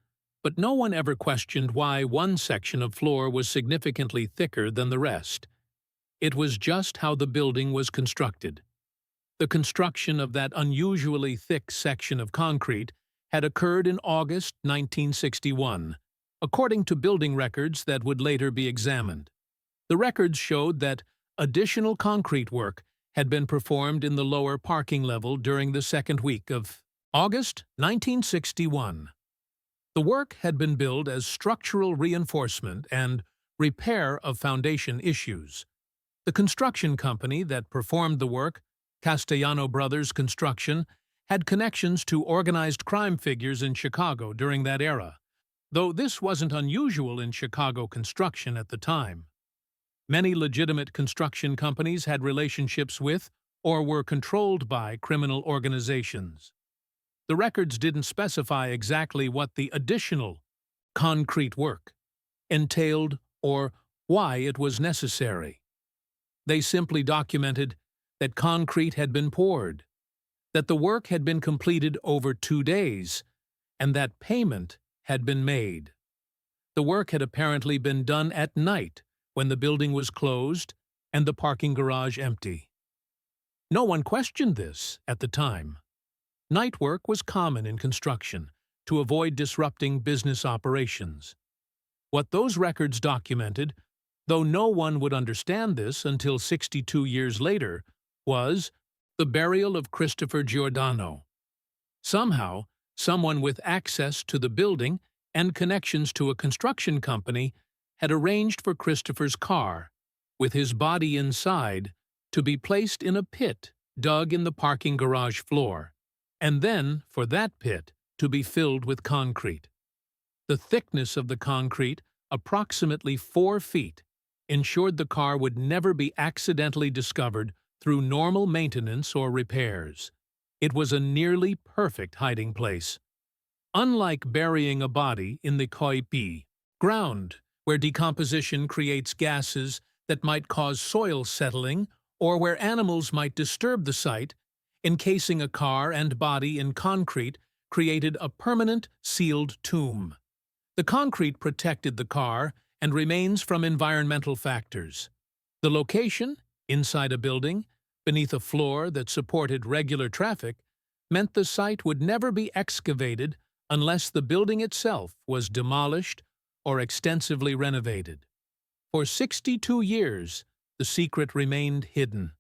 but no one ever questioned why one section of floor was significantly thicker than the rest. It was just how the building was constructed. The construction of that unusually thick section of concrete had occurred in August 1961, according to building records that would later be examined. The records showed that additional concrete work had been performed in the lower parking level during the second week of August 1961. The work had been billed as structural reinforcement and repair of foundation issues. The construction company that performed the work, Castellano Brothers Construction, had connections to organized crime figures in Chicago during that era, though this wasn't unusual in Chicago construction at the time. Many legitimate construction companies had relationships with or were controlled by criminal organizations. The records didn't specify exactly what the additional concrete work entailed or why it was necessary. They simply documented that concrete had been poured, that the work had been completed over 2 days, and that payment had been made. The work had apparently been done at night when the building was closed and the parking garage empty. No one questioned this at the time. Night work was common in construction to avoid disrupting business operations. What those records documented, though no one would understand this until 62 years later, was the burial of Christopher Giordano. Somehow, someone with access to the building and connections to a construction company had arranged for Christopher's car, with his body inside, to be placed in a pit dug in the parking garage floor, and then for that pit to be filled with concrete. The thickness of the concrete, approximately 4 feet, ensured the car would never be accidentally discovered through normal maintenance or repairs. It was a nearly perfect hiding place. Unlike burying a body in the koipi, ground, where decomposition creates gases that might cause soil settling or where animals might disturb the site, encasing a car and body in concrete created a permanent, sealed tomb. The concrete protected the car and remains from environmental factors. The location, inside a building, beneath a floor that supported regular traffic, meant the site would never be excavated unless the building itself was demolished or extensively renovated. For 62 years, the secret remained hidden.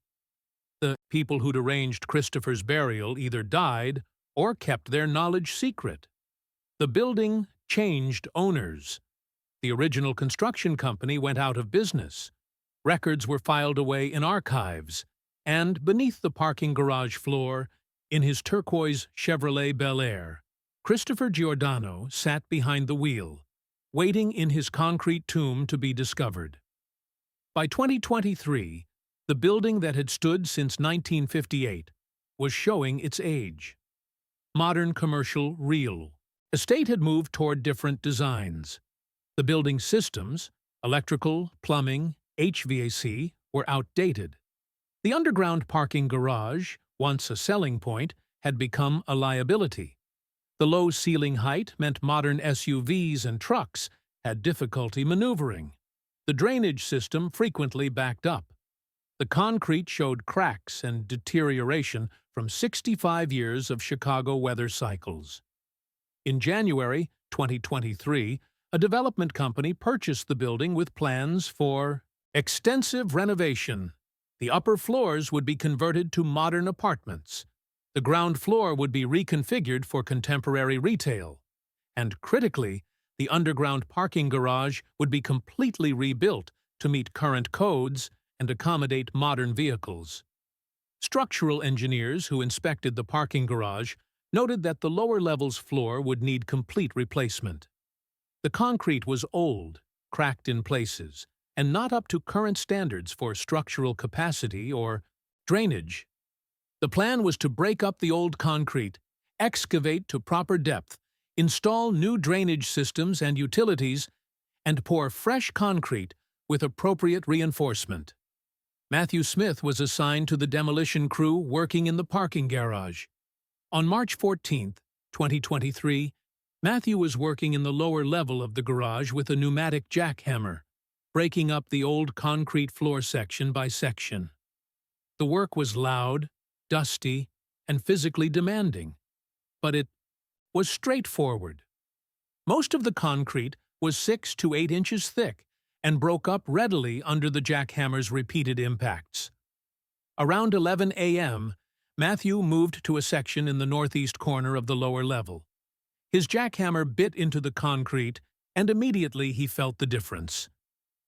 The people who'd arranged Christopher's burial either died or kept their knowledge secret. The building changed owners. The original construction company went out of business. Records were filed away in archives, and beneath the parking garage floor, in his turquoise Chevrolet Bel Air, Christopher Giordano sat behind the wheel, waiting in his concrete tomb to be discovered. By 2023, the building that had stood since 1958 was showing its age. Modern commercial real estate had moved toward different designs. The building systems, electrical, plumbing, HVAC, were outdated. The underground parking garage, once a selling point, had become a liability. The low ceiling height meant modern SUVs and trucks had difficulty maneuvering. The drainage system frequently backed up. The concrete showed cracks and deterioration from 65 years of Chicago weather cycles. In January 2023, a development company purchased the building with plans for extensive renovation. The upper floors would be converted to modern apartments. The ground floor would be reconfigured for contemporary retail. And critically, the underground parking garage would be completely rebuilt to meet current codes and accommodate modern vehicles. Structural engineers who inspected the parking garage noted that the lower level's floor would need complete replacement. The concrete was old, cracked in places, and not up to current standards for structural capacity or drainage. The plan was to break up the old concrete, excavate to proper depth, install new drainage systems and utilities, and pour fresh concrete with appropriate reinforcement. Matthew Smith was assigned to the demolition crew working in the parking garage. On March 14, 2023, Matthew was working in the lower level of the garage with a pneumatic jackhammer, breaking up the old concrete floor section by section. The work was loud, dusty, and physically demanding, but it was straightforward. Most of the concrete was 6 to 8 inches thick and broke up readily under the jackhammer's repeated impacts. Around 11 a.m., Matthew moved to a section in the northeast corner of the lower level. His jackhammer bit into the concrete, and immediately he felt the difference.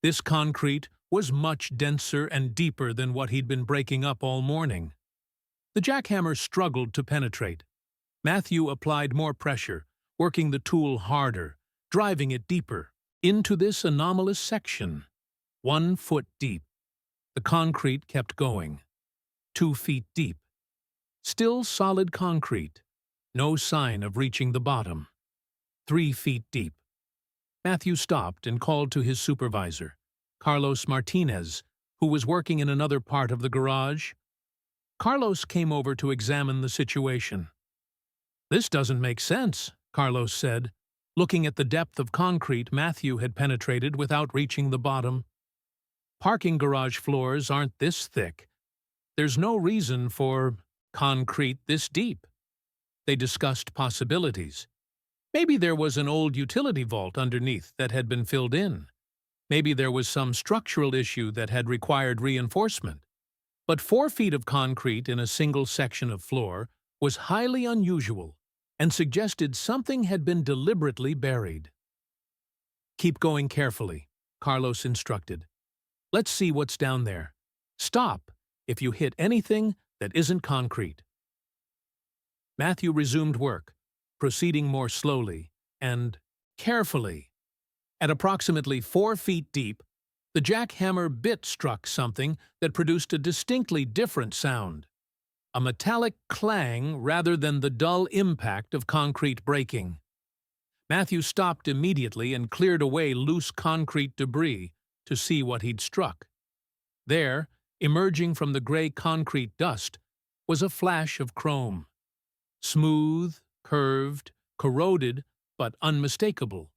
This concrete was much denser and deeper than what he'd been breaking up all morning. The jackhammer struggled to penetrate. Matthew applied more pressure, working the tool harder, driving it deeper into this anomalous section. 1 foot deep. The concrete kept going. 2 feet deep. Still solid concrete. No sign of reaching the bottom. 3 feet deep. Matthew stopped and called to his supervisor, Carlos Martinez, who was working in another part of the garage. Carlos came over to examine the situation. "This doesn't make sense," Carlos said, looking at the depth of concrete Matthew had penetrated without reaching the bottom. "Parking garage floors aren't this thick. There's no reason for concrete this deep." They discussed possibilities. Maybe there was an old utility vault underneath that had been filled in. Maybe there was some structural issue that had required reinforcement. But 4 feet of concrete in a single section of floor was highly unusual and suggested something had been deliberately buried. "Keep going carefully," Carlos instructed. "Let's see what's down there. Stop if you hit anything that isn't concrete." Matthew resumed work, proceeding more slowly and carefully. At approximately 4 feet deep, the jackhammer bit struck something that produced a distinctly different sound. A metallic clang rather than the dull impact of concrete breaking. Matthew stopped immediately and cleared away loose concrete debris to see what he'd struck. There, emerging from the gray concrete dust, was a flash of chrome. Smooth, curved, corroded, but unmistakable.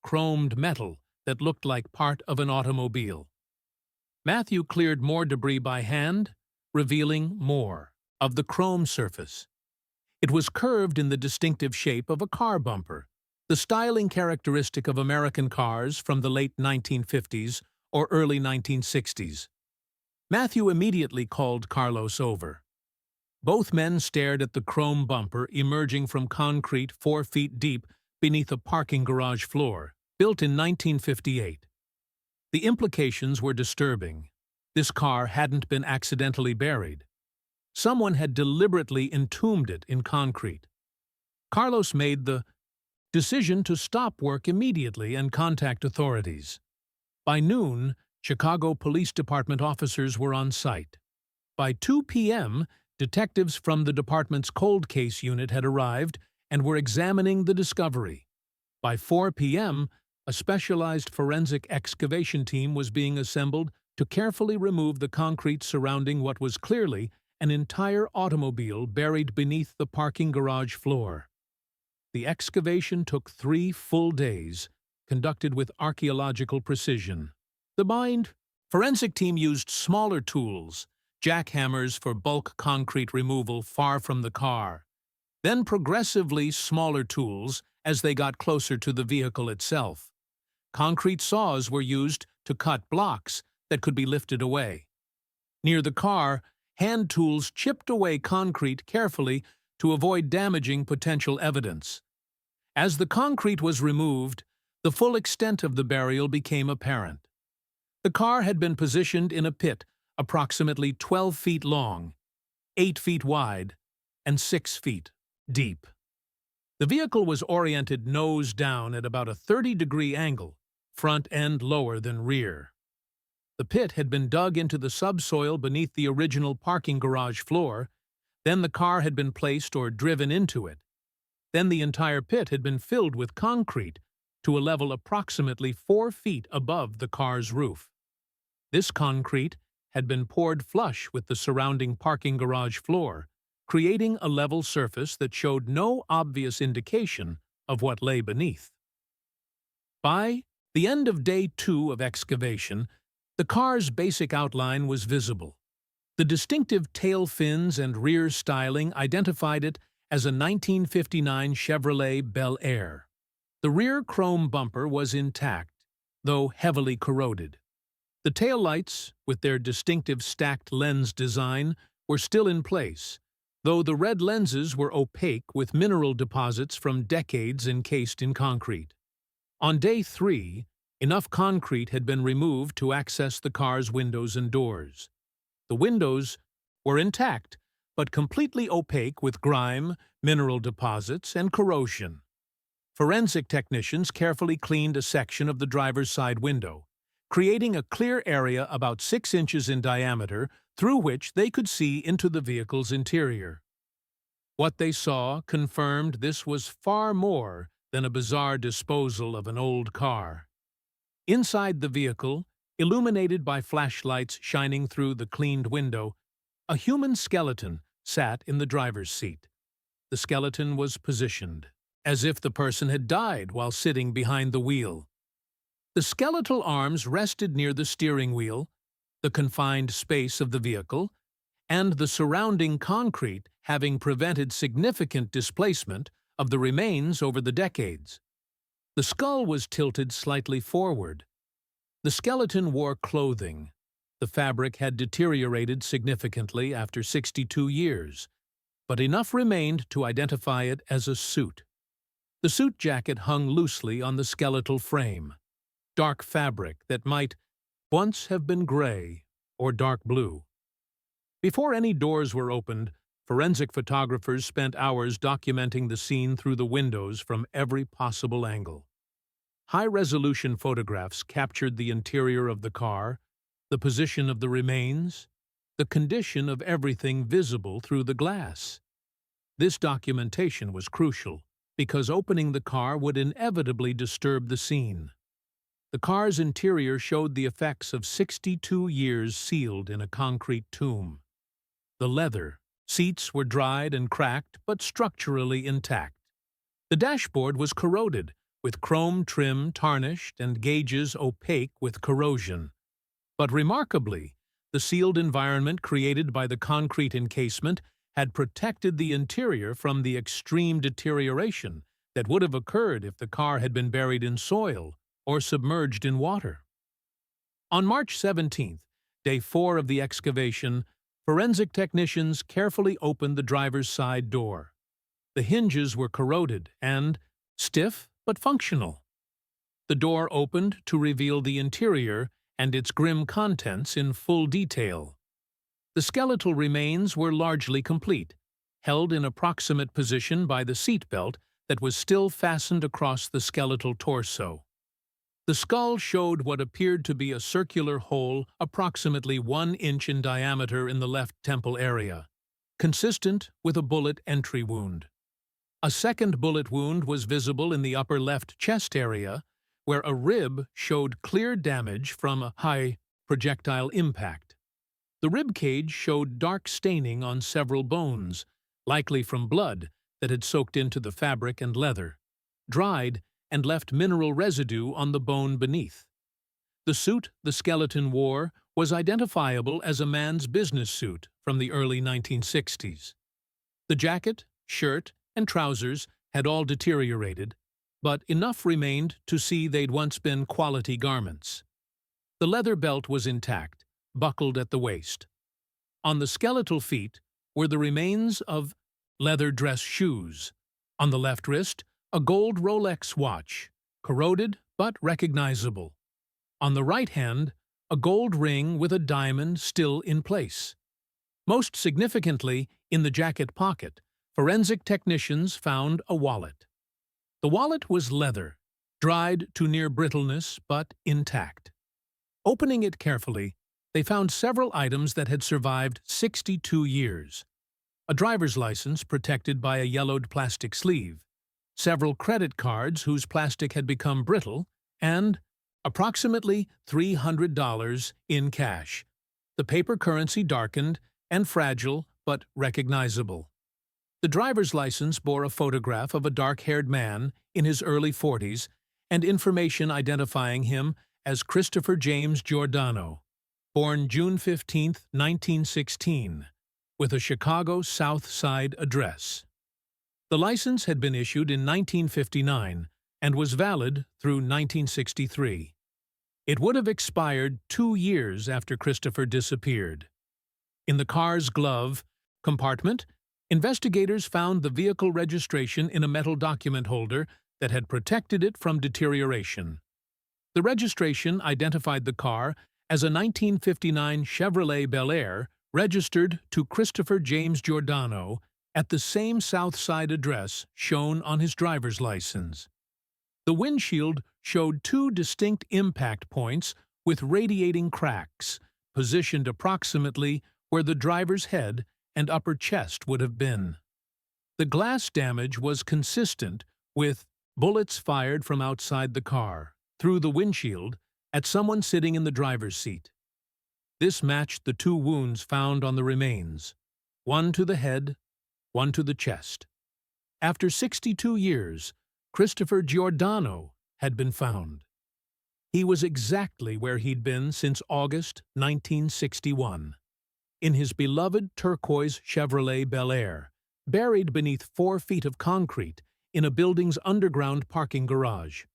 Chromed metal that looked like part of an automobile. Matthew cleared more debris by hand, revealing more of the chrome surface. It was curved in the distinctive shape of a car bumper, the styling characteristic of American cars from the late 1950s or early 1960s. Matthew immediately called Carlos over. Both men stared at the chrome bumper emerging from concrete 4 feet deep beneath a parking garage floor, built in 1958. The implications were disturbing. This car hadn't been accidentally buried. Someone had deliberately entombed it in concrete. Carlos made the decision to stop work immediately and contact authorities. By noon, Chicago Police Department officers were on site. By 2 p.m., detectives from the department's cold case unit had arrived and were examining the discovery. By 4 p.m., a specialized forensic excavation team was being assembled to carefully remove the concrete surrounding what was clearly an entire automobile buried beneath the parking garage floor. The excavation took 3 full days, conducted with archaeological precision. The forensic team used smaller tools, jackhammers for bulk concrete removal far from the car, then progressively smaller tools as they got closer to the vehicle itself. Concrete saws were used to cut blocks that could be lifted away. Near the car, hand tools chipped away concrete carefully to avoid damaging potential evidence. As the concrete was removed, the full extent of the burial became apparent. The car had been positioned in a pit approximately 12 feet long, 8 feet wide, and 6 feet deep. The vehicle was oriented nose down at about a 30-degree angle, front end lower than rear. The pit had been dug into the subsoil beneath the original parking garage floor, then the car had been placed or driven into it. Then the entire pit had been filled with concrete to a level approximately 4 feet above the car's roof. This concrete had been poured flush with the surrounding parking garage floor, creating a level surface that showed no obvious indication of what lay beneath. By the end of day 2 of excavation, the car's basic outline was visible. The distinctive tail fins and rear styling identified it as a 1959 Chevrolet Bel Air. The rear chrome bumper was intact, though heavily corroded. The taillights, with their distinctive stacked lens design, were still in place, though the red lenses were opaque with mineral deposits from decades encased in concrete. On day 3, enough concrete had been removed to access the car's windows and doors. The windows were intact, but completely opaque with grime, mineral deposits, and corrosion. Forensic technicians carefully cleaned a section of the driver's side window, creating a clear area about 6 inches in diameter through which they could see into the vehicle's interior. What they saw confirmed this was far more than a bizarre disposal of an old car. Inside the vehicle, illuminated by flashlights shining through the cleaned window, a human skeleton sat in the driver's seat. The skeleton was positioned, as if the person had died while sitting behind the wheel. The skeletal arms rested near the steering wheel, the confined space of the vehicle, and the surrounding concrete having prevented significant displacement of the remains over the decades. The skull was tilted slightly forward. The skeleton wore clothing. The fabric had deteriorated significantly after 62 years, but enough remained to identify it as a suit. The suit jacket hung loosely on the skeletal frame, dark fabric that might once have been gray or dark blue. Before any doors were opened, forensic photographers spent hours documenting the scene through the windows from every possible angle. High-resolution photographs captured the interior of the car, the position of the remains, the condition of everything visible through the glass. This documentation was crucial because opening the car would inevitably disturb the scene. The car's interior showed the effects of 62 years sealed in a concrete tomb. The leather, seats were dried and cracked but structurally intact. The dashboard was corroded, with chrome trim tarnished and gauges opaque with corrosion. But remarkably, the sealed environment created by the concrete encasement had protected the interior from the extreme deterioration that would have occurred if the car had been buried in soil or submerged in water. On March 17th, day 4 of the excavation, forensic technicians carefully opened the driver's side door. The hinges were corroded and stiff but functional. The door opened to reveal the interior and its grim contents in full detail. The skeletal remains were largely complete, held in a proximate position by the seatbelt that was still fastened across the skeletal torso. The skull showed what appeared to be a circular hole approximately 1 inch in diameter in the left temple area, consistent with a bullet entry wound. A second bullet wound was visible in the upper left chest area, where a rib showed clear damage from a high projectile impact. The rib cage showed dark staining on several bones, likely from blood that had soaked into the fabric and leather, dried, and left mineral residue on the bone beneath. The suit the skeleton wore was identifiable as a man's business suit from the early 1960s. The jacket, shirt, and trousers had all deteriorated, but enough remained to see they'd once been quality garments. The leather belt was intact, buckled at the waist. On the skeletal feet were the remains of leather dress shoes. On the left wrist, a gold Rolex watch, corroded but recognizable. On the right hand, a gold ring with a diamond still in place. Most significantly, in the jacket pocket, forensic technicians found a wallet. The wallet was leather, dried to near brittleness but intact. Opening it carefully, they found several items that had survived 62 years. A driver's license protected by a yellowed plastic sleeve, several credit cards whose plastic had become brittle, and approximately $300 in cash. The paper currency darkened and fragile but recognizable. The driver's license bore a photograph of a dark-haired man in his early 40s and information identifying him as Christopher James Giordano, born June 15, 1916, with a Chicago South Side address. The license had been issued in 1959 and was valid through 1963. It would have expired 2 years after Christopher disappeared. In the car's glove compartment, investigators found the vehicle registration in a metal document holder that had protected it from deterioration. The registration identified the car as a 1959 Chevrolet Bel Air registered to Christopher James Giordano at the same South Side address shown on his driver's license. The windshield showed two distinct impact points with radiating cracks, positioned approximately where the driver's head and upper chest would have been. The glass damage was consistent with bullets fired from outside the car, through the windshield, at someone sitting in the driver's seat. This matched the two wounds found on the remains, one to the head, one to the chest. After 62 years, Christopher Giordano had been found. He was exactly where he'd been since August 1961, in his beloved turquoise Chevrolet Bel Air, buried beneath 4 feet of concrete in a building's underground parking garage.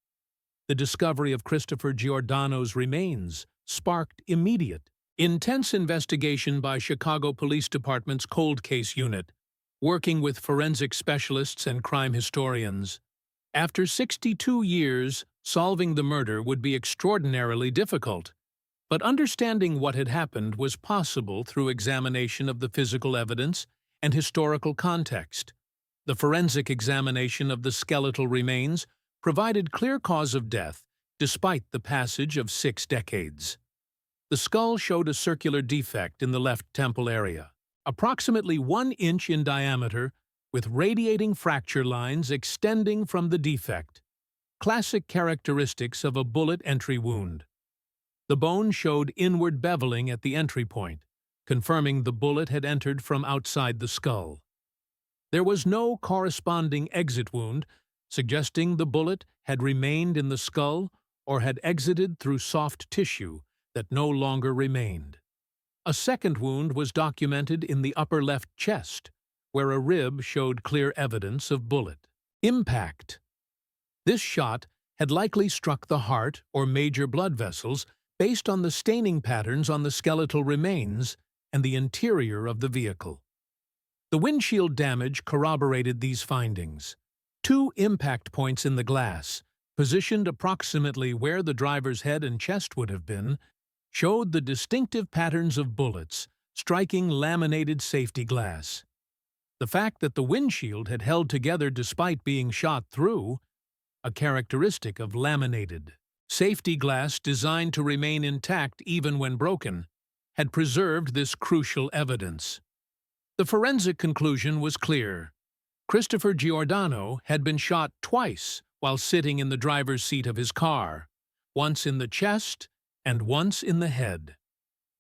The discovery of Christopher Giordano's remains sparked immediate, intense investigation by Chicago Police Department's Cold Case Unit, working with forensic specialists and crime historians. After 62 years, solving the murder would be extraordinarily difficult, but understanding what had happened was possible through examination of the physical evidence and historical context. The forensic examination of the skeletal remains provided clear cause of death despite the passage of 6 decades. The skull showed a circular defect in the left temple area, approximately 1 inch in diameter, with radiating fracture lines extending from the defect, classic characteristics of a bullet entry wound. The bone showed inward beveling at the entry point, confirming the bullet had entered from outside the skull. There was no corresponding exit wound, suggesting the bullet had remained in the skull or had exited through soft tissue that no longer remained. A second wound was documented in the upper left chest, where a rib showed clear evidence of bullet impact. This shot had likely struck the heart or major blood vessels based on the staining patterns on the skeletal remains and the interior of the vehicle. The windshield damage corroborated these findings. 2 impact points in the glass, positioned approximately where the driver's head and chest would have been, showed the distinctive patterns of bullets striking laminated safety glass. The fact that the windshield had held together despite being shot through, a characteristic of laminated safety glass designed to remain intact even when broken, had preserved this crucial evidence. The forensic conclusion was clear. Christopher Giordano had been shot twice while sitting in the driver's seat of his car, once in the chest and once in the head.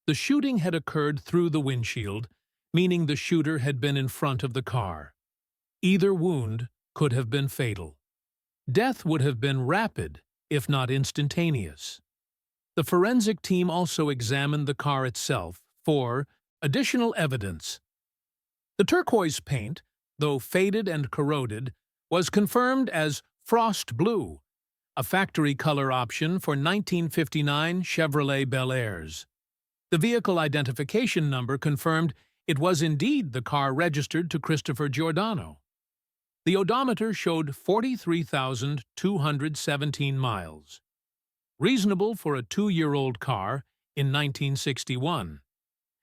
The shooting had occurred through the windshield, meaning the shooter had been in front of the car. Either wound could have been fatal. Death would have been rapid, if not instantaneous. The forensic team also examined the car itself for additional evidence. The turquoise paint, though faded and corroded, was confirmed as frost blue, a factory color option for 1959 Chevrolet Bel Airs. The vehicle identification number confirmed it was indeed the car registered to Christopher Giordano. The odometer showed 43,217 miles, reasonable for a 2-year-old car in 1961.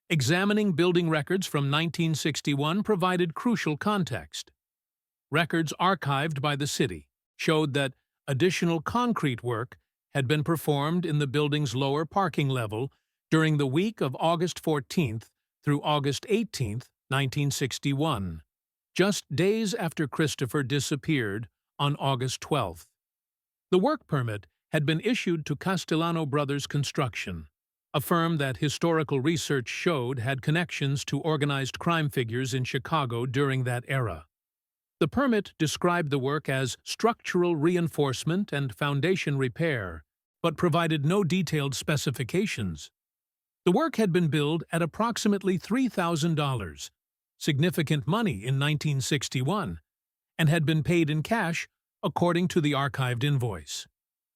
Examining building records from 1961 provided crucial context. Records archived by the city showed that additional concrete work had been performed in the building's lower parking level during the week of August 14th through August 18th, 1961, just days after Christopher disappeared on August 12th. The work permit had been issued to Castellano Brothers Construction, a firm that historical research showed had connections to organized crime figures in Chicago during that era. The permit described the work as structural reinforcement and foundation repair, but provided no detailed specifications. The work had been billed at approximately $3,000, significant money in 1961, and had been paid in cash according to the archived invoice.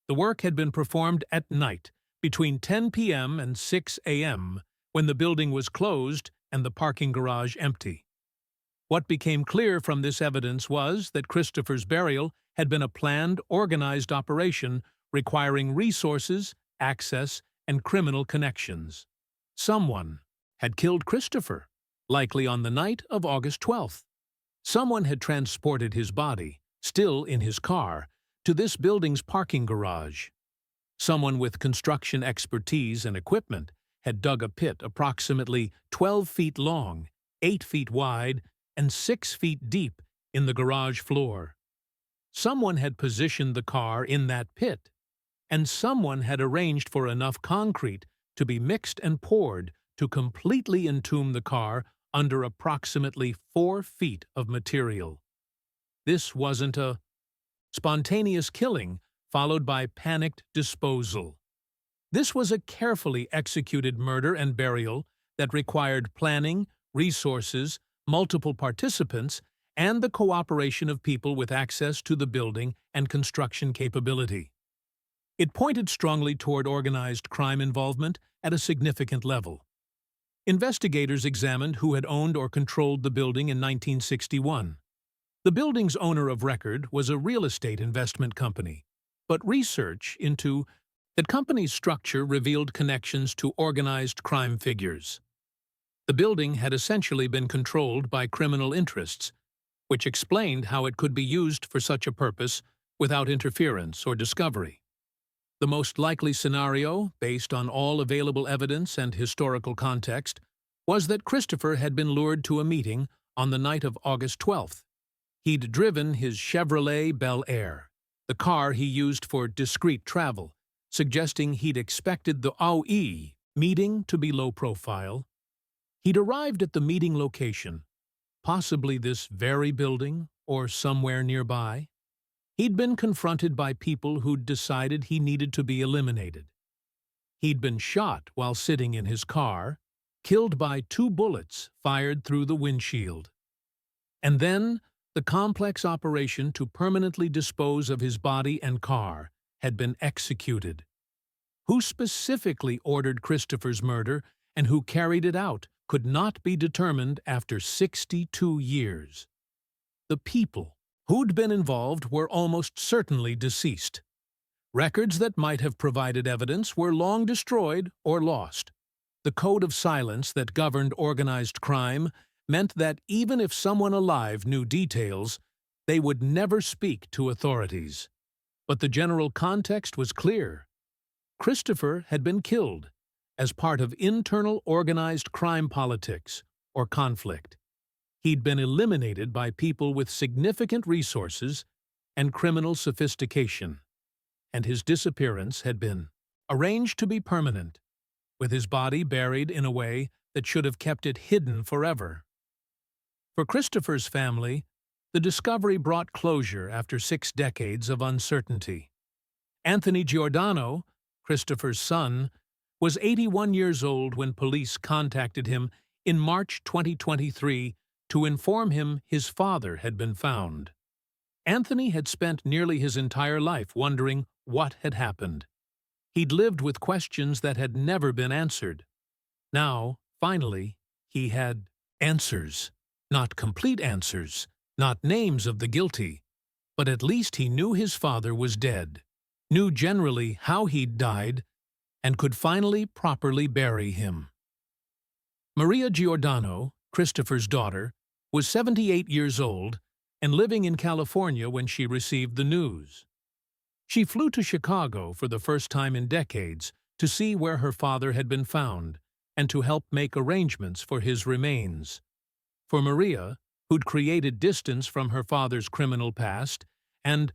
The work had been performed at night, between 10 p.m. and 6 a.m., when the building was closed and the parking garage empty. What became clear from this evidence was that Christopher's burial had been a planned, organized operation requiring resources, access, and criminal connections. Someone had killed Christopher, likely on the night of August 12th. Someone had transported his body, still in his car, to this building's parking garage. Someone with construction expertise and equipment had dug a pit approximately 12 feet long, 8 feet wide, and 6 feet deep in the garage floor. Someone had positioned the car in that pit, and someone had arranged for enough concrete to be mixed and poured to completely entomb the car under approximately 4 feet of material. This wasn't a spontaneous killing followed by panicked disposal. This was a carefully executed murder and burial that required planning, resources, multiple participants, and the cooperation of people with access to the building and construction capability. It pointed strongly toward organized crime involvement at a significant level. Investigators examined who had owned or controlled the building in 1961. The building's owner of record was a real estate investment company, but research into that company's structure revealed connections to organized crime figures. The building had essentially been controlled by criminal interests, which explained how it could be used for such a purpose without interference or discovery. The most likely scenario, based on all available evidence and historical context, was that Christopher had been lured to a meeting on the night of August 12th. He'd driven his Chevrolet Bel Air, the car he used for discreet travel, suggesting he'd expected the OE meeting to be low profile. He'd arrived at the meeting location, possibly this very building or somewhere nearby. He'd been confronted by people who'd decided he needed to be eliminated. He'd been shot while sitting in his car, killed by 2 bullets fired through the windshield. And then, the complex operation to permanently dispose of his body and car had been executed. Who specifically ordered Christopher's murder and who carried it out could not be determined after 62 years. The people who'd been involved were almost certainly deceased. Records that might have provided evidence were long destroyed or lost. The code of silence that governed organized crime meant that even if someone alive knew details, they would never speak to authorities. But the general context was clear. Christopher had been killed as part of internal organized crime politics or conflict. He'd been eliminated by people with significant resources and criminal sophistication, and his disappearance had been arranged to be permanent, with his body buried in a way that should have kept it hidden forever. For Christopher's family, the discovery brought closure after 6 decades of uncertainty. Anthony Giordano, Christopher's son, was 81 years old when police contacted him in March 2023 to inform him his father had been found. Anthony had spent nearly his entire life wondering what had happened. He'd lived with questions that had never been answered. Now, finally, he had answers. Not complete answers, not names of the guilty, but at least he knew his father was dead, knew generally how he'd died, and could finally properly bury him. Maria Giordano, Christopher's daughter, was 78 years old and living in California when she received the news. She flew to Chicago for the first time in decades to see where her father had been found and to help make arrangements for his remains. For Maria, who'd created distance from her father's criminal past and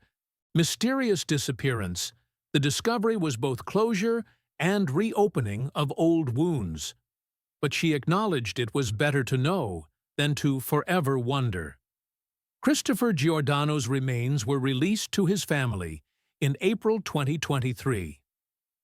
mysterious disappearance, the discovery was both closure and reopening of old wounds. But she acknowledged it was better to know than to forever wonder. Christopher Giordano's remains were released to his family in April 2023.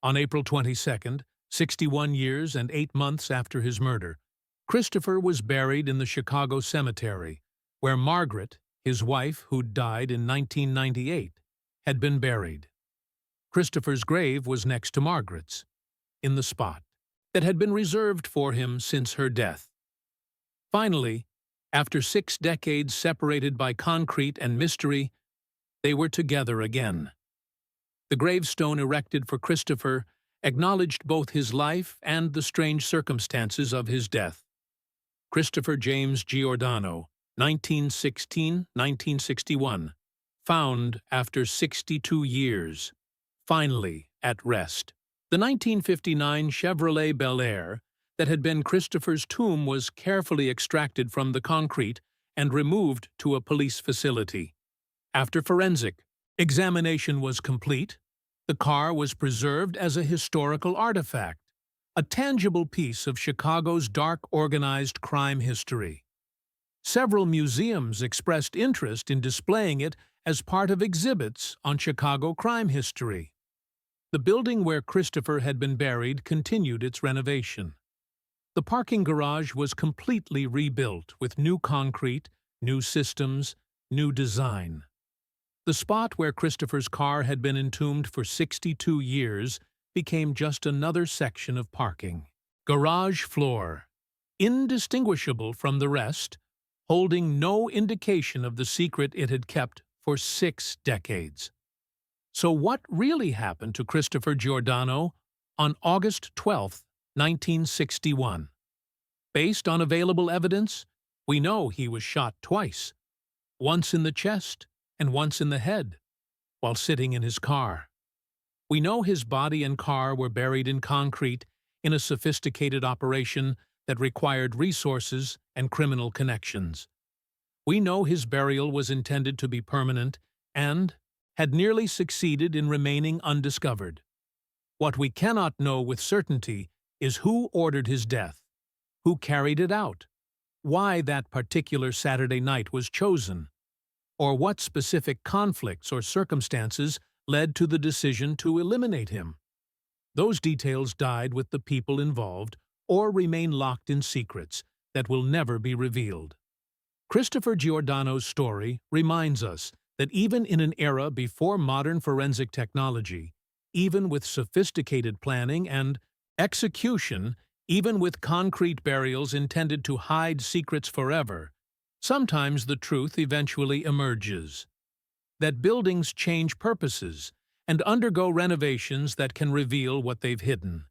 On April 22nd, 61 years and 8 months after his murder, Christopher was buried in the Chicago cemetery, where Margaret, his wife who'd died in 1998, had been buried. Christopher's grave was next to Margaret's, in the spot that had been reserved for him since her death. Finally, after 6 decades separated by concrete and mystery, they were together again. The gravestone erected for Christopher acknowledged both his life and the strange circumstances of his death. Christopher James Giordano, 1916–1961, found after 62 years, finally at rest. The 1959 Chevrolet Bel Air that had been Christopher's tomb was carefully extracted from the concrete and removed to a police facility. After forensic examination was complete, the car was preserved as a historical artifact, a tangible piece of Chicago's dark organized crime history. Several museums expressed interest in displaying it as part of exhibits on Chicago crime history. The building where Christopher had been buried continued its renovation. The parking garage was completely rebuilt with new concrete, new systems, new design. The spot where Christopher's car had been entombed for 62 years became just another section of parking. Garage floor, indistinguishable from the rest, holding no indication of the secret it had kept for 6 decades. So what really happened to Christopher Giordano on August 12, 1961? Based on available evidence, we know he was shot twice, once in the chest and once in the head, while sitting in his car. We know his body and car were buried in concrete in a sophisticated operation that required resources and criminal connections. We know his burial was intended to be permanent and had nearly succeeded in remaining undiscovered. What we cannot know with certainty is who ordered his death, who carried it out, why that particular Saturday night was chosen, or what specific conflicts or circumstances led to the decision to eliminate him. Those details died with the people involved or remain locked in secrets that will never be revealed. Christopher Giordano's story reminds us that even in an era before modern forensic technology, even with sophisticated planning and execution, even with concrete burials intended to hide secrets forever, sometimes the truth eventually emerges. That buildings change purposes and undergo renovations that can reveal what they've hidden.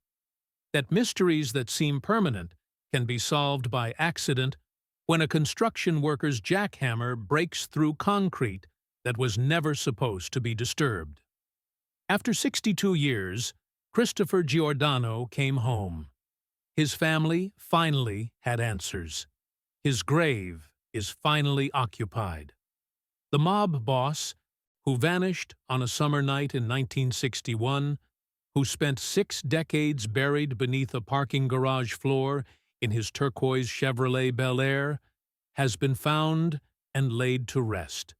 That mysteries that seem permanent can be solved by accident when a construction worker's jackhammer breaks through concrete that was never supposed to be disturbed. After 62 years, Christopher Giordano came home. His family finally had answers. His grave is finally occupied. The mob boss, who vanished on a summer night in 1961, who spent 6 decades buried beneath a parking garage floor in his turquoise Chevrolet Bel Air, has been found and laid to rest.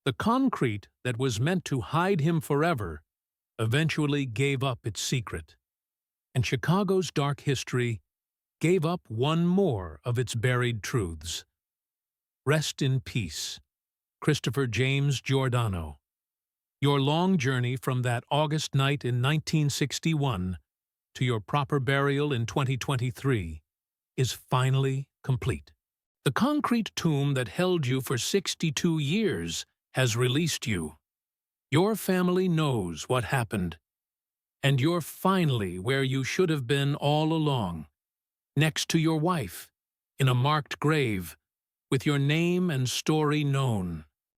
The concrete that was meant to hide him forever eventually gave up its secret, and Chicago's dark history gave up one more of its buried truths. Rest in peace, Christopher James Giordano. Your long journey from that August night in 1961 to your proper burial in 2023 is finally complete. The concrete tomb that held you for 62 years has released you. Your family knows what happened, and you're finally where you should have been all along, next to your wife, in a marked grave, with your name and story known.